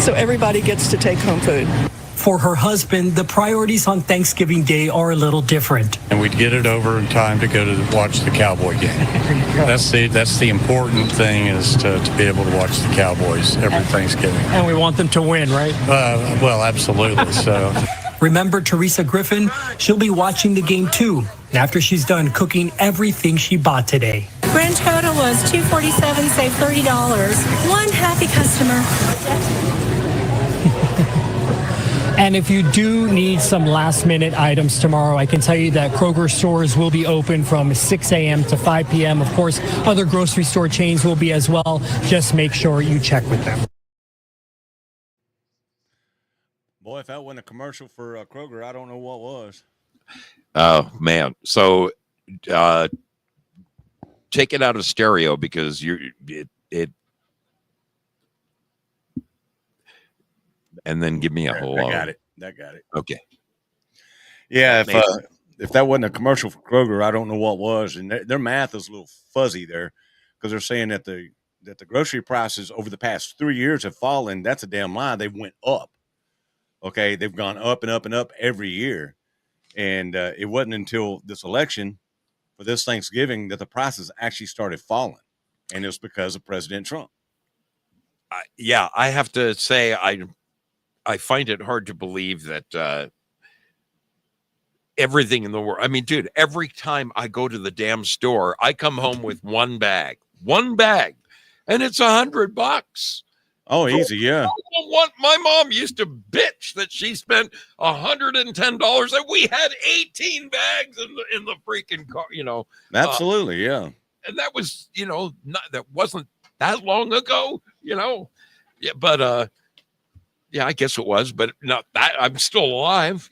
Speaker 9: so everybody gets to take home food.
Speaker 5: For her husband, the priorities on Thanksgiving Day are a little different.
Speaker 10: And we'd get it over in time to go to watch the Cowboy game. That's the important thing, is to be able to watch the Cowboys every Thanksgiving.
Speaker 5: And we want them to win, right?
Speaker 10: Well, absolutely. So.
Speaker 5: Remember Teresa Griffin? She'll be watching the game too, after she's done cooking everything she bought today.
Speaker 8: Grand total was $247, save $30. One happy customer.
Speaker 5: And if you do need some last-minute items tomorrow, I can tell you that Kroger stores will be open from 6 a.m. to 5 p.m. Of course, other grocery store chains will be as well. Just make sure you check with them.
Speaker 1: Boy, if that wasn't a commercial for Kroger, I don't know what was.
Speaker 2: Oh, man. So take it out of stereo because it and then give me a whole.
Speaker 1: I got it.
Speaker 2: Okay.
Speaker 1: Yeah, if that wasn't a commercial for Kroger, I don't know what was. And their math is a little fuzzy there because they're saying that the grocery prices over the past 3 years have fallen. That's a damn lie. They went up. Okay, they've gone up and up and up every year, and it wasn't until this election for this Thanksgiving that the prices actually started falling, and it was because of President Trump.
Speaker 2: Yeah, I have to say I find it hard to believe that everything in the world. I mean, dude, every time I go to the damn store, I come home with one bag, and it's $100.
Speaker 1: Oh, easy, yeah.
Speaker 2: What my mom used to bitch that she spent $110 and we had 18 bags in the freaking car,
Speaker 1: Absolutely, yeah.
Speaker 2: and that was, that wasn't that long ago, Yeah, but yeah, I guess it was, but not that I'm still alive,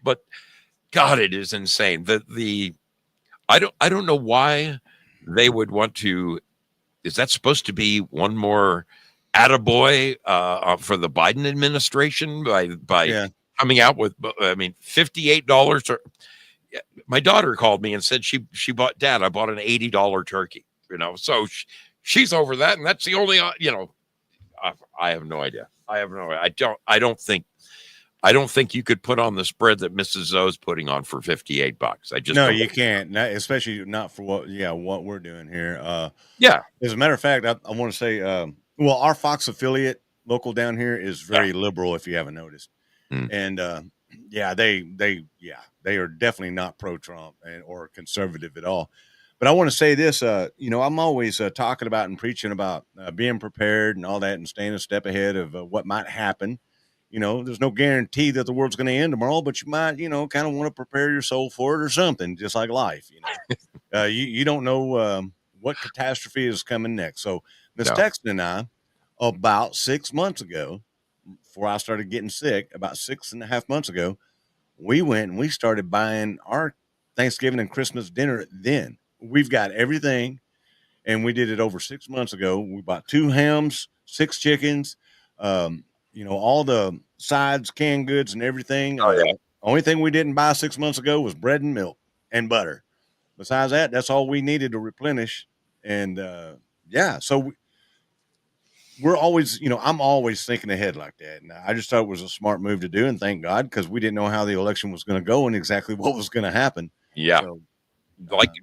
Speaker 2: But God, it is insane. I don't know why they would want to. Is that supposed to be one more attaboy for the Biden administration by coming out with? I mean, $58 or. My daughter called me and said she bought, Dad, I bought an $80 turkey. So she's over that, and that's the only I have no idea. I don't think you could put on the spread that Mrs. Zoe's putting on for $58. I just
Speaker 1: No,
Speaker 2: don't.
Speaker 1: you can't. Especially not for what we're doing here.
Speaker 2: Yeah.
Speaker 1: As a matter of fact, I want to say, well, our Fox affiliate local down here is very liberal, if you haven't noticed, and they are definitely not pro-Trump or conservative at all. But I want to say this, I'm always talking about and preaching about being prepared and all that, and staying a step ahead of what might happen. There's no guarantee that the world's going to end tomorrow, but you might, kind of want to prepare your soul for it or something, just like life. You don't know what catastrophe is coming next. So Miss Texan and I, about 6 months ago, before I started getting sick, about 6.5 months ago, we went and we started buying our Thanksgiving and Christmas dinner. Then we've got everything, and we did it over 6 months ago. We bought 2 hams, 6 chickens, all the sides, canned goods, and everything. Only thing we didn't buy 6 months ago was bread and milk and butter. Besides that, that's all we needed to replenish. And so we're always, I'm always thinking ahead like that. And I just thought it was a smart move to do, and thank God, because we didn't know how the election was going to go and exactly what was going to happen.
Speaker 2: Yeah.
Speaker 1: So,
Speaker 2: like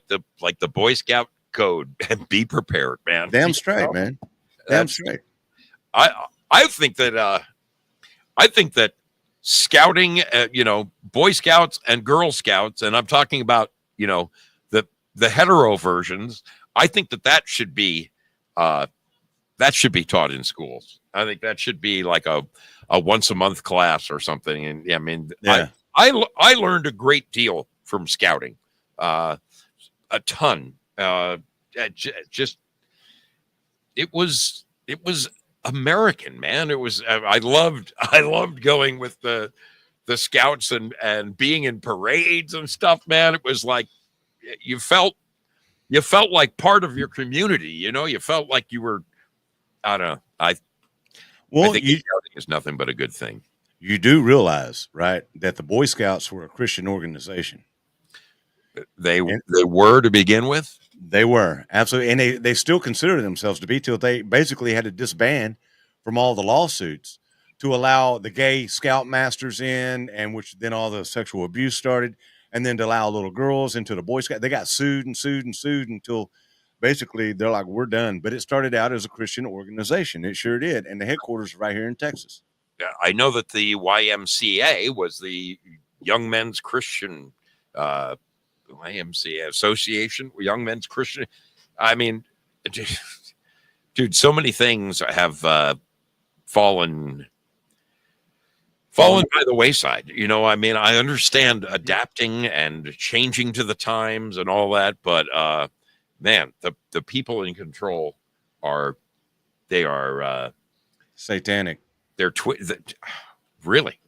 Speaker 2: the Boy Scout code, and be prepared, man.
Speaker 1: Damn straight, man. Damn straight.
Speaker 2: I think that scouting, Boy Scouts and Girl Scouts, and I'm talking about, the hetero versions. I think that should be taught in schools. I think that should be like a once a month class or something. And I mean, I learned a great deal from scouting, a ton. Just it was American, man. It was I loved going with the scouts and being in parades and stuff, man. It was like you felt like part of your community, you felt like you were, I don't know. I think scouting is nothing but a good thing.
Speaker 1: You do realize, right, that the Boy Scouts were a Christian organization.
Speaker 2: They were to begin with.
Speaker 1: They were, absolutely. And they still consider themselves to be, till they basically had to disband from all the lawsuits to allow the gay scoutmasters in, and which then all the sexual abuse started, and then to allow little girls into the Boy Scout. They got sued and sued and sued until basically they're like, we're done. But it started out as a Christian organization. It sure did. And the headquarters is right here in Texas.
Speaker 2: I know that the YMCA was the Young Men's Christian YMCA Association, Young Men's Christian. I mean, dude, so many things have fallen by the wayside. I mean, I understand adapting and changing to the times and all that, but man, the people in control are
Speaker 1: satanic.
Speaker 2: They're really.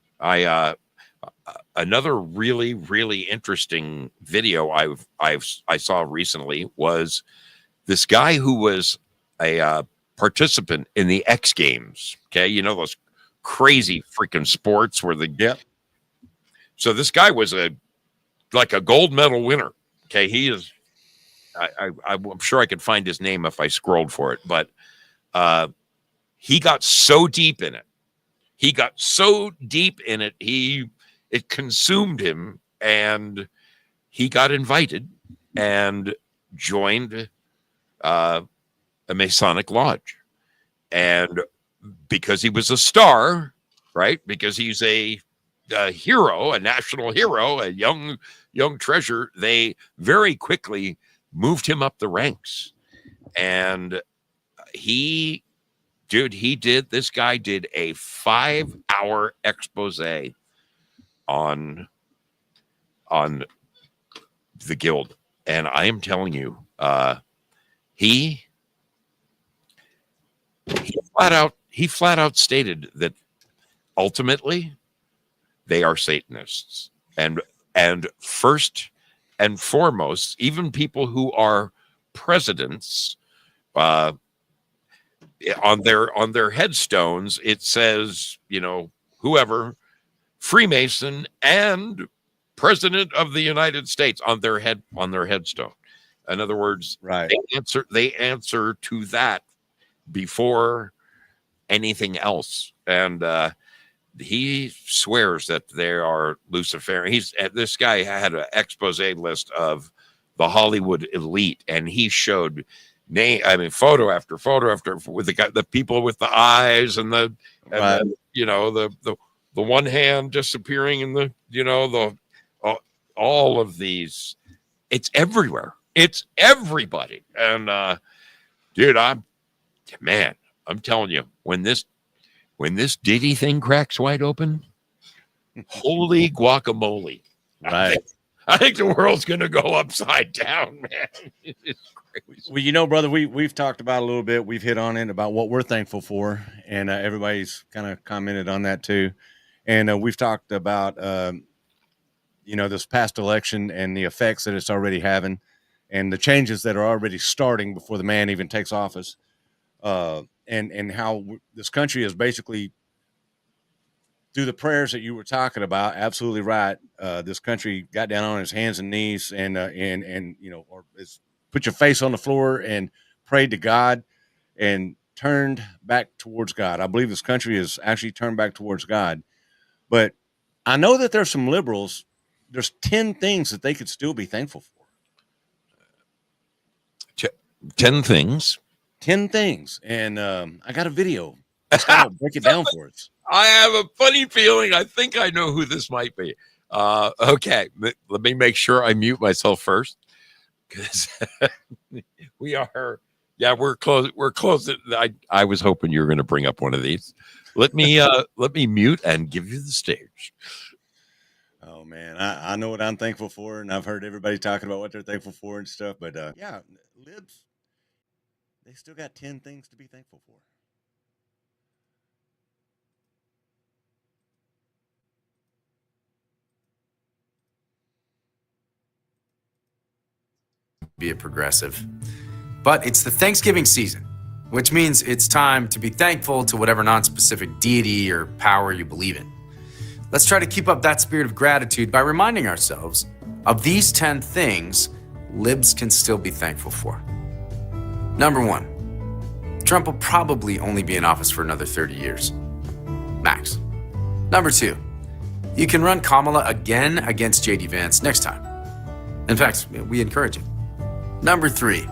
Speaker 2: Another really, really interesting video I saw recently was this guy who was a participant in the X Games. Okay, those crazy freaking sports where So this guy was like a gold medal winner. Okay, he is. I'm sure I could find his name if I scrolled for it, but he got so deep in it. It consumed him, and he got invited and joined a Masonic lodge. And because he was a star, right? Because he's a hero, a national hero, a young treasure, they very quickly moved him up the ranks. And he dude, this guy did a 5-hour expose on the guild. And I am telling you, he flat out stated that ultimately they are Satanists. And first and foremost, even people who are presidents, on their headstones, it says, whoever, Freemason and President of the United States on their headstone. In other words,
Speaker 1: right.
Speaker 2: They answer to that before anything else. And he swears that they are Luciferian. This guy had an expose list of the Hollywood elite, and he showed photo after photo with the people with the eyes and the one hand disappearing in the all of these. It's everywhere. It's everybody. And dude, I'm telling you, when this Diddy thing cracks wide open, holy guacamole.
Speaker 1: Right.
Speaker 2: I think the world's going to go upside down, man. It's crazy.
Speaker 1: Well, brother, we've talked about a little bit. We've hit on it about what we're thankful for, and everybody's kind of commented on that too. And we've talked about, this past election and the effects that it's already having, and the changes that are already starting before the man even takes office, and how this country is basically, through the prayers that you were talking about, absolutely right. This country got down on its hands and knees and or put your face on the floor and prayed to God and turned back towards God. I believe this country is actually turned back towards God. But I know that there's some liberals. There's 10 things that they could still be thankful for.
Speaker 2: 10 things.
Speaker 1: 10 things. And I got a video. Let's kind of break it down for us.
Speaker 2: I have a funny feeling. I think I know who this might be. Okay. Let me make sure I mute myself first, because we're close. We're close. I was hoping you were going to bring up one of these. Let me mute and give you the stage.
Speaker 1: Oh man, I know what I'm thankful for, and I've heard everybody talking about what they're thankful for and stuff. But libs, they still got 10 things to be thankful for.
Speaker 11: Be a progressive. But it's the Thanksgiving season, which means it's time to be thankful to whatever non-specific deity or power you believe in. Let's try to keep up that spirit of gratitude by reminding ourselves of these 10 things libs can still be thankful for. Number 1, Trump will probably only be in office for another 30 years. Max. Number 2, you can run Kamala again against J.D. Vance next time. In fact, we encourage it. Number 3,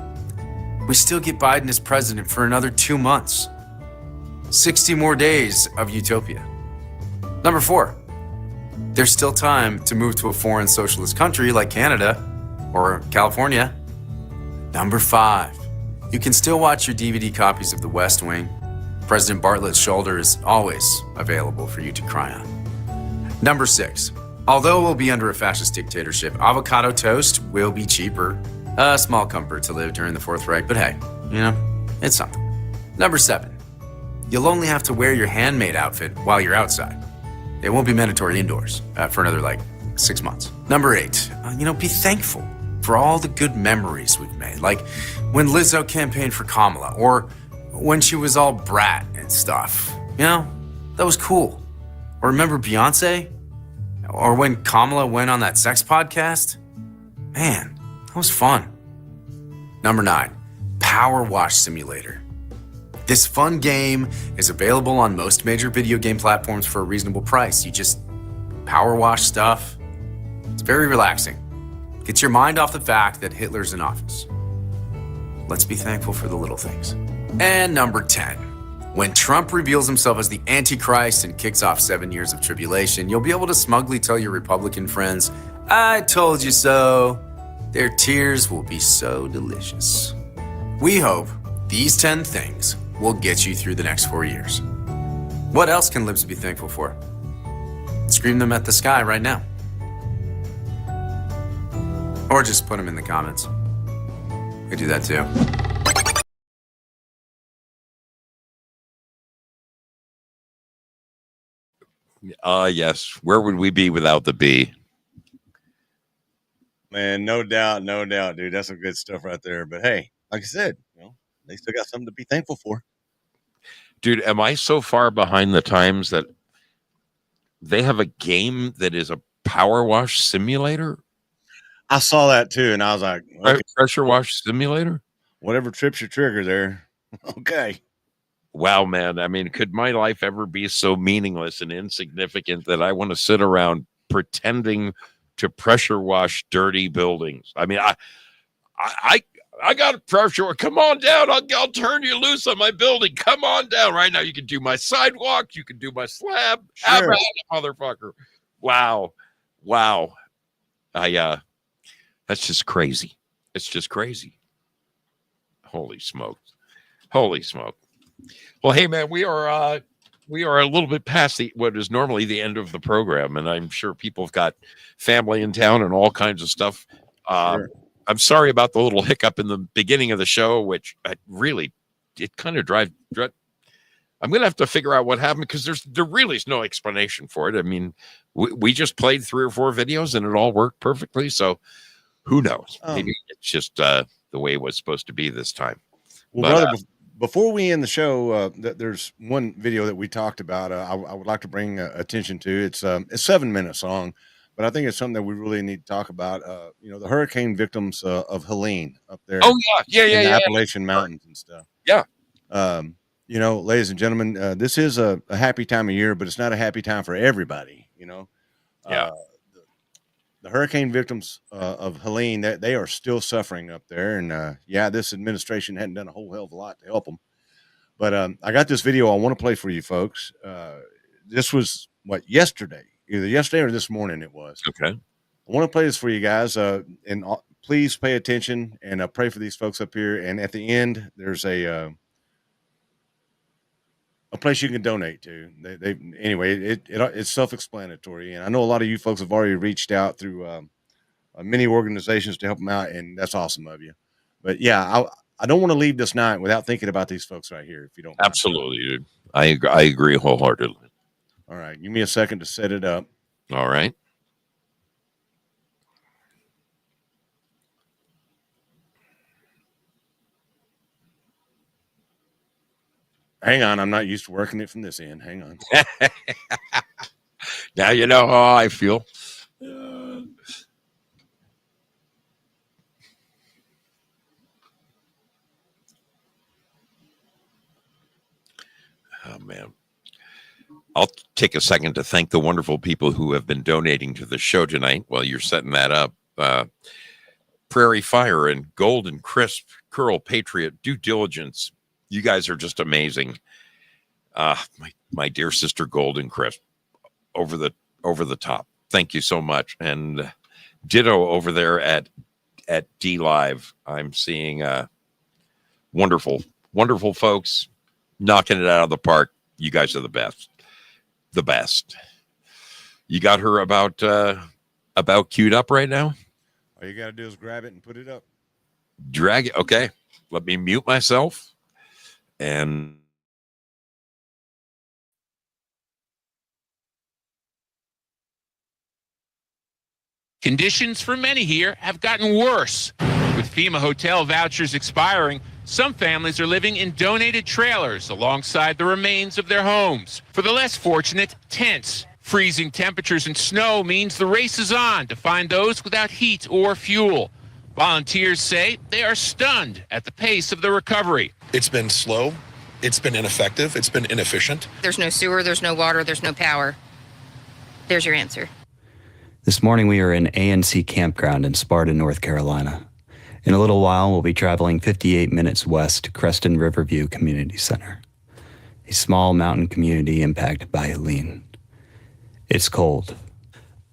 Speaker 11: we still get Biden as president for another 2 months. 60 more days of utopia. Number 4, there's still time to move to a foreign socialist country like Canada or California. Number 5, you can still watch your DVD copies of The West Wing. President Bartlett's shoulder is always available for you to cry on. Number 6, although we'll be under a fascist dictatorship, avocado toast will be cheaper. A small comfort to live during the Fourth Reich, but hey, it's something. Number 7, you'll only have to wear your handmade outfit while you're outside. It won't be mandatory indoors for another 6 months. Number 8, be thankful for all the good memories we've made, like when Lizzo campaigned for Kamala, or when she was all brat and stuff. That was cool. Or remember Beyonce? Or when Kamala went on that sex podcast? Man, that was fun. Number 9, Power Wash Simulator. This fun game is available on most major video game platforms for a reasonable price. You just power wash stuff. It's very relaxing. Gets your mind off the fact that Hitler's in office. Let's be thankful for the little things. And number 10, when Trump reveals himself as the Antichrist and kicks off 7 years of tribulation, you'll be able to smugly tell your Republican friends, "I told you so." Their tears will be so delicious. We hope these 10 things will get you through the next 4 years. What else can Libs be thankful for? Scream them at the sky right now. Or just put them in the comments. You could do that too.
Speaker 2: Yes. Where would we be without the bee?
Speaker 1: Man, no doubt, dude. That's some good stuff right there. But hey, like I said, they still got something to be thankful for.
Speaker 2: Dude, am I so far behind the times that they have a game that is a power wash simulator?
Speaker 1: I saw that too, and I was like, okay,
Speaker 2: pressure wash simulator?
Speaker 1: Whatever trips your trigger there. Okay.
Speaker 2: Wow, man. I mean, could my life ever be so meaningless and insignificant that I want to sit around pretending to pressure wash dirty buildings? I mean, I got a pressure. Come on down. I'll turn you loose on my building. Come on down right now. You can do my sidewalk. You can do my slab.
Speaker 1: Sure.
Speaker 2: How about it, motherfucker? Wow. That's just crazy. It's just crazy. Holy smokes. Well, hey man, we are a little bit past what is normally the end of the program, and I'm sure people have got family in town and all kinds of stuff.
Speaker 1: Sure.
Speaker 2: I'm sorry about the little hiccup in the beginning of the show, which it kind of drive. I'm going to have to figure out what happened because there really is no explanation for it. I mean, we just played 3 or 4 videos and it all worked perfectly. So who knows? Maybe it's just the way it was supposed to be this time.
Speaker 1: Well, brother, before we end the show, there's one video that we talked about. I would like to bring attention to. It's a 7-minute song, but I think it's something that we really need to talk about. The hurricane victims of Helene up there.
Speaker 2: Oh yeah,
Speaker 1: in the Appalachian Mountains and stuff.
Speaker 2: Yeah.
Speaker 1: Ladies and gentlemen, this is a happy time of year, but it's not a happy time for everybody.
Speaker 2: Yeah.
Speaker 1: The hurricane victims of Helene, they are still suffering up there. And this administration hadn't done a whole hell of a lot to help them. But I got this video I want to play for you folks. This was yesterday, either yesterday or this morning it was.
Speaker 2: Okay.
Speaker 1: I want to play this for you guys. And please pay attention and pray for these folks up here. And at the end, there's a place you can donate to. It's self-explanatory, and I know a lot of you folks have already reached out through many organizations to help them out, and that's awesome of you. But yeah, I don't want to leave this night without thinking about these folks right here. If you don't mind.
Speaker 2: Absolutely, dude. I agree wholeheartedly.
Speaker 1: All right, give me a second to set it up.
Speaker 2: All right.
Speaker 1: Hang on, I'm not used to working it from this end. Hang on.
Speaker 2: Now you know how I feel. Oh, man. I'll take a second to thank the wonderful people who have been donating to the show tonight while you're setting that up. Prairie Fire and Golden Crisp, Curl Patriot, Due Diligence. You guys are just amazing. My dear sister Golden Crisp, over the top. Thank you so much. And ditto over there at D Live. I'm seeing wonderful folks knocking it out of the park. You guys are the best. The best. You got her about queued up right now?
Speaker 1: All you got to do is grab it and put it up.
Speaker 2: Drag it. Okay. Let me mute myself. And
Speaker 12: conditions for many here have gotten worse. With FEMA hotel vouchers expiring, some families are living in donated trailers alongside the remains of their homes. For the less fortunate, tents. Freezing temperatures and snow means the race is on to find those without heat or fuel. Volunteers say they are stunned at the pace of the recovery.
Speaker 13: It's been slow. It's been ineffective. It's been inefficient.
Speaker 14: There's no sewer, there's no water, there's no power. There's your answer.
Speaker 15: This morning we are in ANC Campground in Sparta, North Carolina. In a little while, we'll be traveling 58 minutes west to Creston Riverview Community Center, a small mountain community impacted by Helene. It's cold,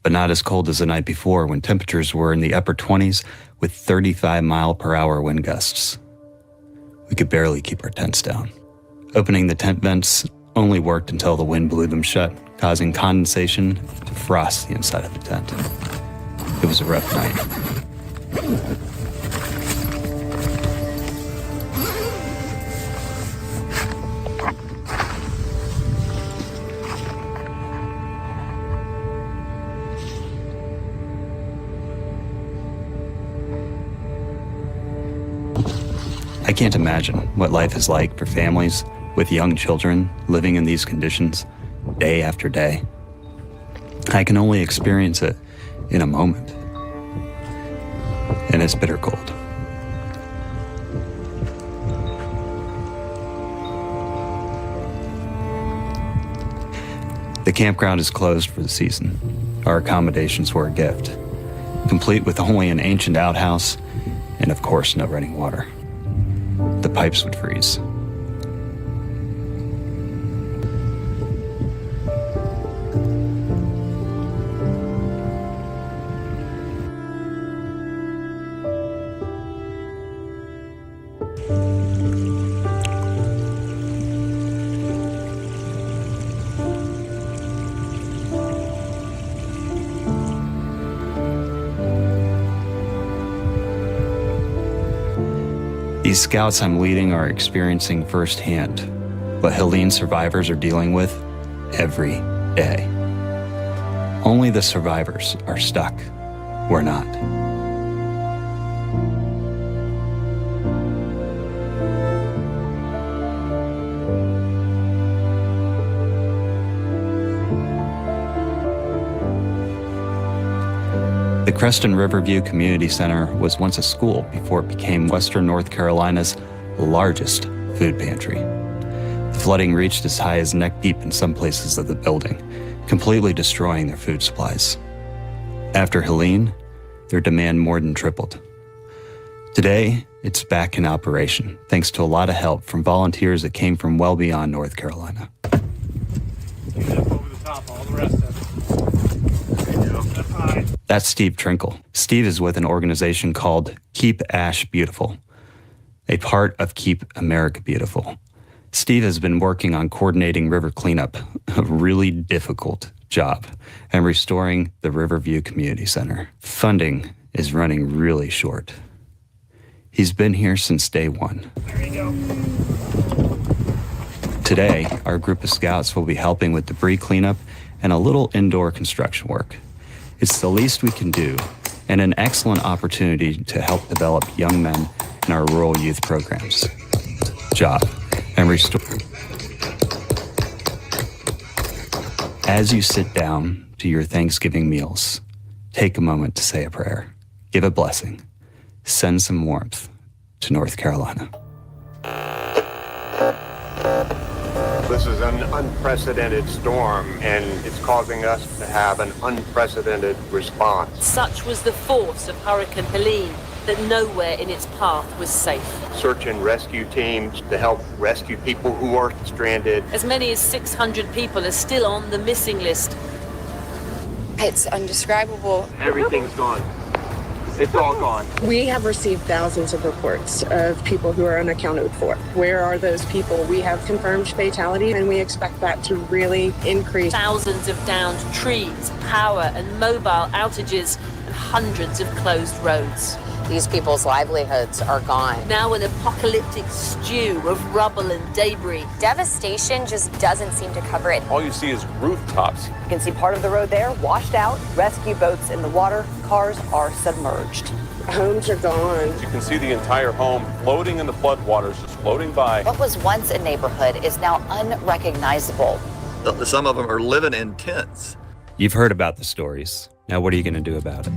Speaker 15: but not as cold as the night before when temperatures were in the upper 20s with 35-mile-per-hour wind gusts. We could barely keep our tents down. Opening the tent vents only worked until the wind blew them shut, causing condensation to frost the inside of the tent. It was a rough night. I can't imagine what life is like for families with young children living in these conditions day after day. I can only experience it in a moment, and it's bitter cold. The campground is closed for the season. Our accommodations were a gift, complete with only an ancient outhouse and, of course, no running water. The pipes would freeze. These scouts I'm leading are experiencing firsthand what Helene survivors are dealing with every day. Only the survivors are stuck. We're not. The Creston Riverview Community Center was once a school before it became Western North Carolina's largest food pantry. The flooding reached as high as neck deep in some places of the building, completely destroying their food supplies. After Helene, their demand more than tripled. Today, it's back in operation, thanks to a lot of help from volunteers that came from well beyond North Carolina.
Speaker 16: Get up over the top, all the rest of it.
Speaker 15: That's Steve Trinkle. Steve is with an organization called Keep Ash Beautiful, a part of Keep America Beautiful. Steve has been working on coordinating river cleanup, a really difficult job, and restoring the Riverview Community Center. Funding is running really short. He's been here since day one.
Speaker 16: There you go.
Speaker 15: Today, our group of scouts will be helping with debris cleanup and a little indoor construction work. It's the least we can do, and an excellent opportunity to help develop young men in our rural youth programs. Job and restore. As you sit down to your Thanksgiving meals, take a moment to say a prayer, give a blessing, send some warmth to North Carolina.
Speaker 17: This is an unprecedented storm, and it's causing us to have an unprecedented response.
Speaker 18: Such was the force of Hurricane Helene that nowhere in its path was safe.
Speaker 17: Search and rescue teams to help rescue people who are stranded.
Speaker 18: As many as 600 people are still on the missing list.
Speaker 19: It's undescribable.
Speaker 17: Everything's gone. It's all gone.
Speaker 9: We have received thousands of reports of people who are unaccounted for. Where are those people? We have confirmed fatality, and we expect that to really increase.
Speaker 18: Thousands of downed trees, power and mobile outages, and hundreds of closed roads.
Speaker 19: These people's livelihoods are gone.
Speaker 18: Now an apocalyptic stew of rubble and debris.
Speaker 20: Devastation just doesn't seem to cover it.
Speaker 21: All you see is rooftops.
Speaker 22: You can see part of the road there washed out, rescue boats in the water, cars are submerged.
Speaker 9: Homes are gone.
Speaker 21: You can see the entire home floating in the floodwaters, just floating by.
Speaker 22: What was once a neighborhood is now unrecognizable.
Speaker 23: Some of them are living in tents.
Speaker 15: You've heard about the stories. Now what are you going to do about it?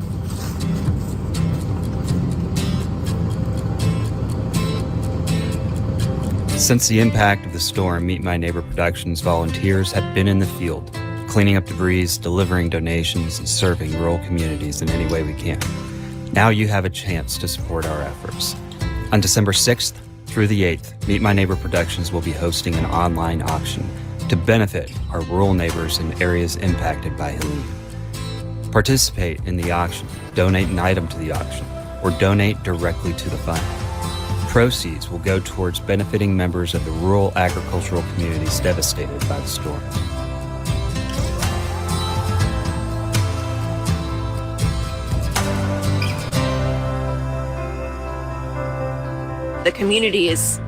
Speaker 15: Since the impact of the storm, Meet My Neighbor Productions volunteers have been in the field, cleaning up debris, delivering donations, and serving rural communities in any way we can. Now you have a chance to support our efforts. On December 6th through the 8th, Meet My Neighbor Productions will be hosting an online auction to benefit our rural neighbors in areas impacted by Helene. Participate in the auction, donate an item to the auction, or donate directly to the fund. proceeds will go towards benefiting members of the rural agricultural communities devastated by the storm.
Speaker 3: The community has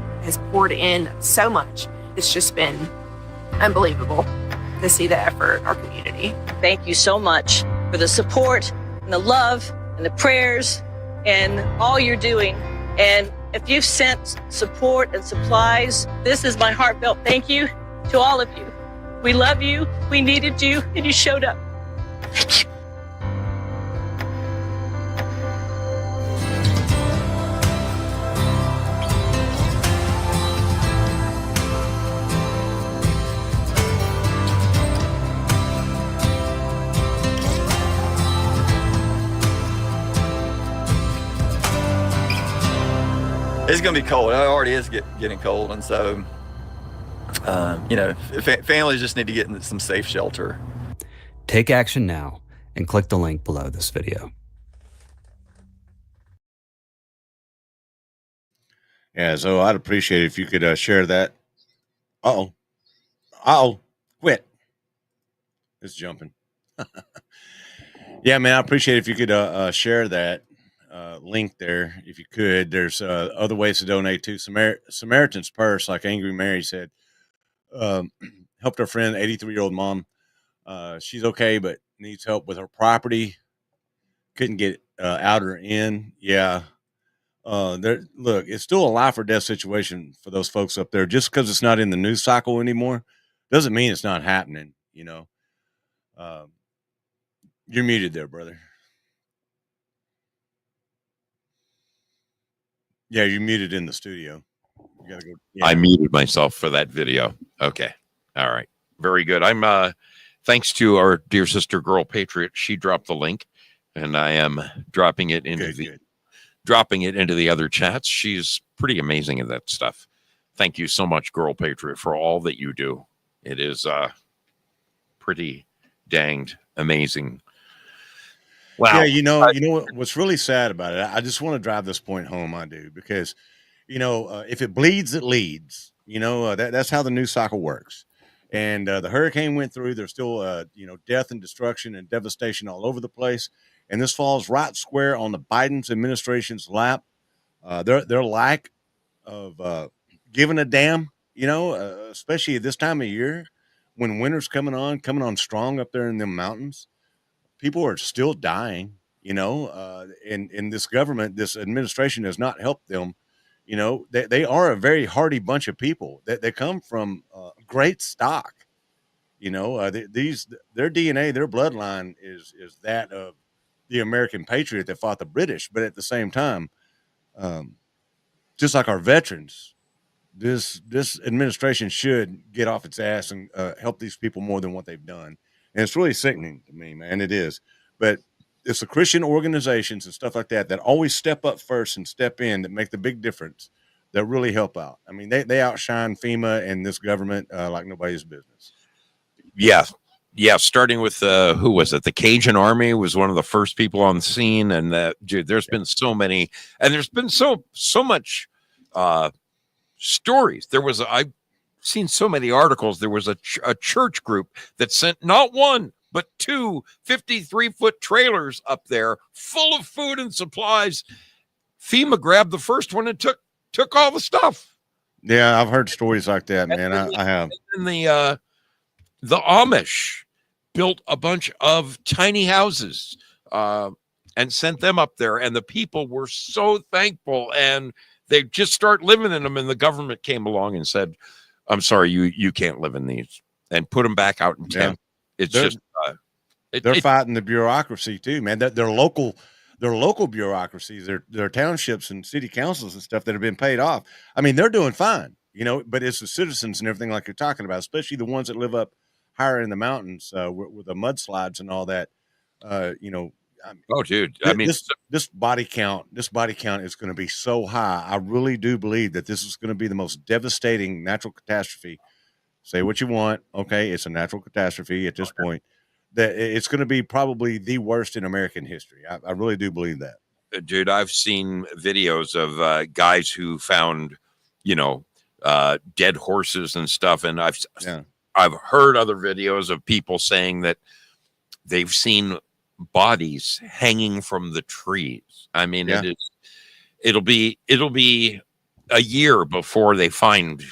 Speaker 3: poured in so much. It's just been unbelievable to see the effort in our community.
Speaker 4: Thank you so much for the support and the love and the prayers and all you're doing. And if you've sent support and supplies, this is my heartfelt thank you to all of you. We love you, we needed you, and you showed up. Thank you.
Speaker 23: It's going to be cold. It already is getting cold. And so, families just need to get into some safe shelter.
Speaker 15: Take action now and click the link below this video.
Speaker 1: Yeah, so I'd appreciate it if you could share that. Quit. It's jumping. Yeah, man, I appreciate it if you could share that link there, if you could. There's other ways to donate too. Samaritan's Purse, like Angry Mary said, helped her friend, 83-year-old mom. She's okay, but needs help with her property. Couldn't get out or in. Yeah. Look, it's still a life or death situation for those folks up there. Just because it's not in the news cycle anymore doesn't mean it's not happening. You're muted there, brother. Yeah, you're muted in the studio. You gotta go. Yeah.
Speaker 2: I muted myself for that video. Okay. All right. Very good. I'm thanks to our dear sister Girl Patriot, she dropped the link and I am dropping it into the other chats. She's pretty amazing at that stuff. Thank you so much, Girl Patriot, for all that you do. It is pretty danged amazing. Wow.
Speaker 1: Yeah, what's really sad about it. I just want to drive this point home. I do, because if it bleeds, it leads. That's how the news cycle works. And the hurricane went through. There's still death and destruction and devastation all over the place. And this falls right square on the Biden's administration's lap. Their lack of giving a damn, especially at this time of year when winter's coming on strong up there in the mountains. People are still dying, and this government, this administration has not helped them. They are a very hardy bunch of people that they come from great stock. Their DNA, their bloodline is that of the American patriot that fought the British. But at the same time, just like our veterans, this administration should get off its ass and help these people more than what they've done. And it's really sickening to me, man. It is. But it's the Christian organizations and stuff like that always step up first and step in, that make the big difference, that really help out. I mean, they outshine FEMA and this government like nobody's business.
Speaker 2: Yeah. Yeah. Starting with, who was it? The Cajun Army was one of the first people on the scene. And dude, there's been so many, and there's been so much stories. I've seen so many articles. There was a church group that sent not one, but two 53-foot trailers up there full of food and supplies. FEMA grabbed the first one and took all the stuff.
Speaker 1: Yeah, I've heard stories like that, man. I have.
Speaker 2: And the Amish built a bunch of tiny houses and sent them up there, and the people were so thankful, and they just start living in them, and the government came along and said, I'm sorry, you can't live in these, and put them back out in tent. Yeah.
Speaker 1: They're fighting the bureaucracy too, man. They're local bureaucracies, their townships and city councils and stuff that have been paid off. I mean, they're doing fine, but it's the citizens and everything like you're talking about, especially the ones that live up higher in the mountains with the mudslides and all that.
Speaker 2: Oh, dude! I mean,
Speaker 1: this body count is going to be so high. I really do believe that this is going to be the most devastating natural catastrophe. Say what you want, okay? It's a natural catastrophe at this point. That it's going to be probably the worst in American history. I really do believe that.
Speaker 2: dude, I've seen videos of guys who found, dead horses and stuff, and I've heard other videos of people saying that they've seen bodies hanging from the trees. I mean, it'll be a year before they find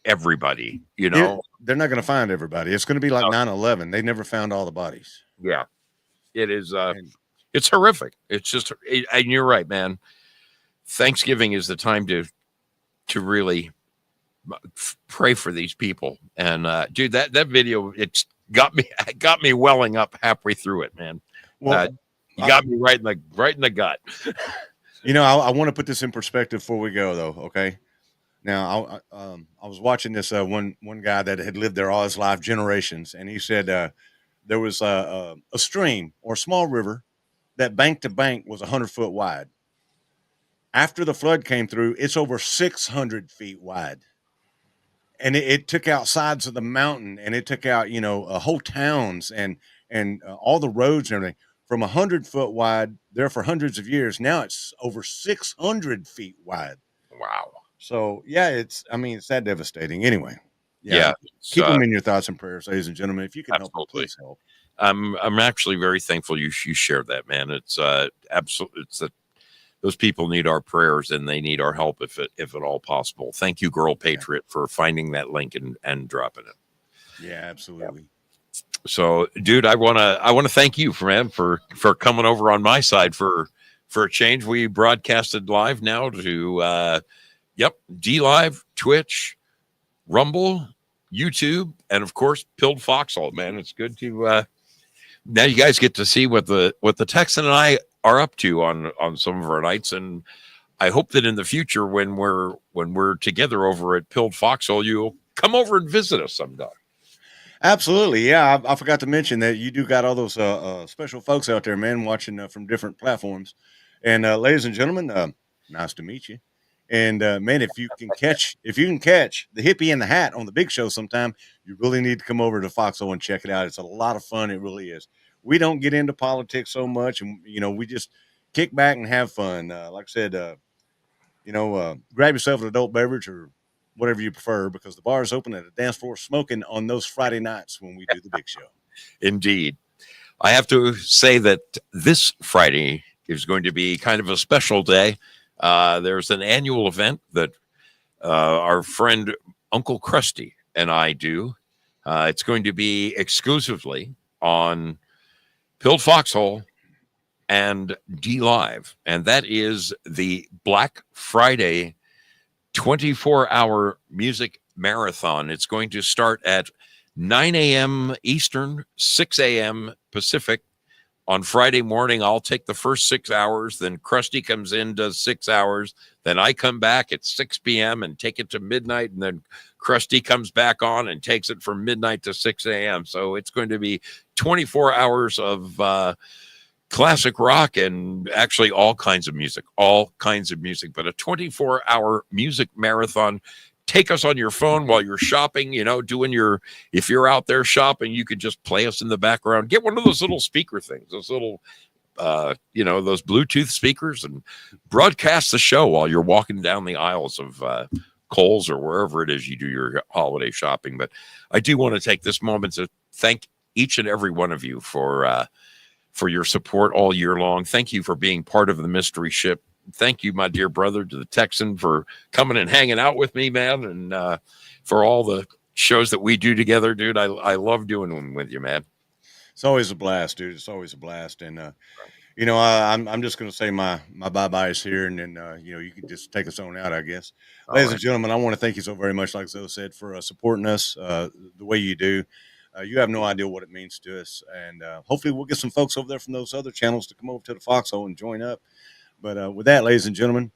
Speaker 2: everybody,
Speaker 1: They're not going to find everybody. It's going to be like 9/11. They never found all the bodies.
Speaker 2: Yeah, it is. It's horrific. It's just, and you're right, man. Thanksgiving is the time to really pray for these people. And dude, that video, it's got me welling up halfway through it, man.
Speaker 1: Well,
Speaker 2: you got me right in the gut.
Speaker 1: I want to put this in perspective before we go, though. Okay. Now, I was watching this one guy that had lived there all his life, generations, and he said there was a stream or a small river that bank to bank was 100-foot wide. After the flood came through, it's over 600 feet wide, and it took out sides of the mountain, and it took out whole towns and all the roads and everything. From 100-foot wide there for hundreds of years, now it's over 600 feet wide.
Speaker 2: Wow.
Speaker 1: So it's that devastating. Anyway,
Speaker 2: yeah,
Speaker 1: keep them in your thoughts and prayers, ladies and gentlemen. If you can help, please help.
Speaker 2: I'm actually very thankful you shared that, man. It's absolutely, those people need our prayers and they need our help if at all possible. Thank you, Girl Patriot, for finding that link and dropping it.
Speaker 1: Yeah, absolutely.
Speaker 2: So, dude, I wanna thank you, for coming over on my side for a change. We broadcasted live now to D Live, Twitch, Rumble, YouTube, and of course Pilled Foxhole. Man, it's good to now you guys get to see what the Texan and I are up to on some of our nights, and I hope that in the future when we're together over at Pilled Foxhole, you'll come over and visit us sometime.
Speaker 1: Absolutely. Yeah. I forgot to mention that you do got all those special folks out there, man, watching from different platforms. And ladies and gentlemen, nice to meet you. And man, if you can catch the hippie in the hat on the big show sometime, you really need to come over to Foxhole and check it out. It's a lot of fun. It really is. We don't get into politics so much, and we just kick back and have fun. Like I said, grab yourself an adult beverage or whatever you prefer, because the bar is open at a dance floor smoking on those Friday nights when we do the big show.
Speaker 2: Indeed. I have to say that this Friday is going to be kind of a special day. There's an annual event that our friend Uncle Krusty and I do. It's going to be exclusively on Pilled Foxhole and D Live, and that is the Black Friday 24-hour music marathon. It's going to start at 9 a.m. Eastern, 6 a.m. Pacific. On Friday morning, I'll take the first 6 hours. Then Krusty comes in, does 6 hours. Then I come back at 6 p.m. and take it to midnight. And then Krusty comes back on and takes it from midnight to 6 a.m. So it's going to be 24 hours of classic rock and actually all kinds of music, but a 24-hour music marathon. Take us on your phone while you're shopping, if you're out there shopping, you could just play us in the background. Get one of those little speaker things, those little, those Bluetooth speakers, and broadcast the show while you're walking down the aisles of Kohl's or wherever it is you do your holiday shopping. But I do want to take this moment to thank each and every one of you for your support all year long. Thank you for being part of the mystery ship. Thank you, my dear brother, to the Texan, for coming and hanging out with me, man, and for all the shows that we do together, dude. I love doing them with you, man.
Speaker 1: It's always a blast, dude. It's always a blast. And, I'm just going to say my bye-byes here, and then, you can just take us on out, I guess. Ladies and gentlemen, I want to thank you so very much, like Zoe said, for supporting us the way you do. You have no idea what it means to us. And hopefully we'll get some folks over there from those other channels to come over to the Foxhole and join up. But with that, ladies and gentlemen,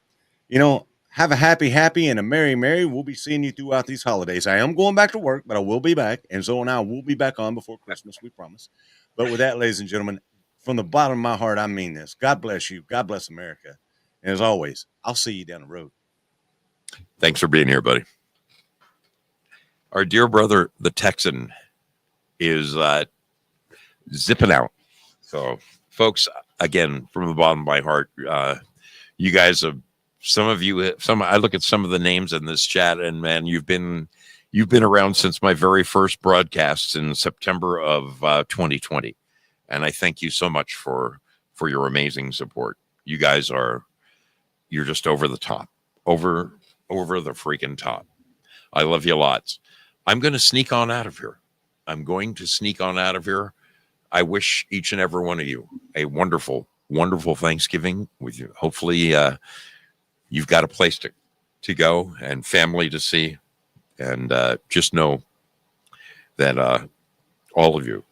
Speaker 1: have a happy and a merry. We'll be seeing you throughout these holidays. I am going back to work, but I will be back. And Zoe and I will be back on before Christmas, we promise. But with that, ladies and gentlemen, from the bottom of my heart, I mean this. God bless you. God bless America. And as always, I'll see you down the road.
Speaker 2: Thanks for being here, buddy. Our dear brother, the Texan, is zipping out. So folks, again, from the bottom of my heart, you guys have, I look at some of the names in this chat, and man, you've been around since my very first broadcasts in September of 2020. And I thank you so much for your amazing support. You guys you're just over the top, over the freaking top. I love you lots. I'm going to sneak on out of here. I wish each and every one of you a wonderful, wonderful Thanksgiving with you. Hopefully you've got a place to go and family to see. And just know that all of you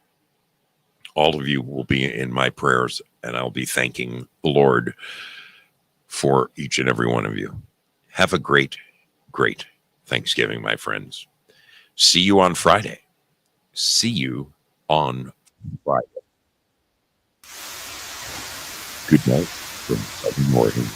Speaker 2: will be in my prayers, and I'll be thanking the Lord for each and every one of you. Have a great, great Thanksgiving, my friends. See you on Friday. Good night from Southern Oregon.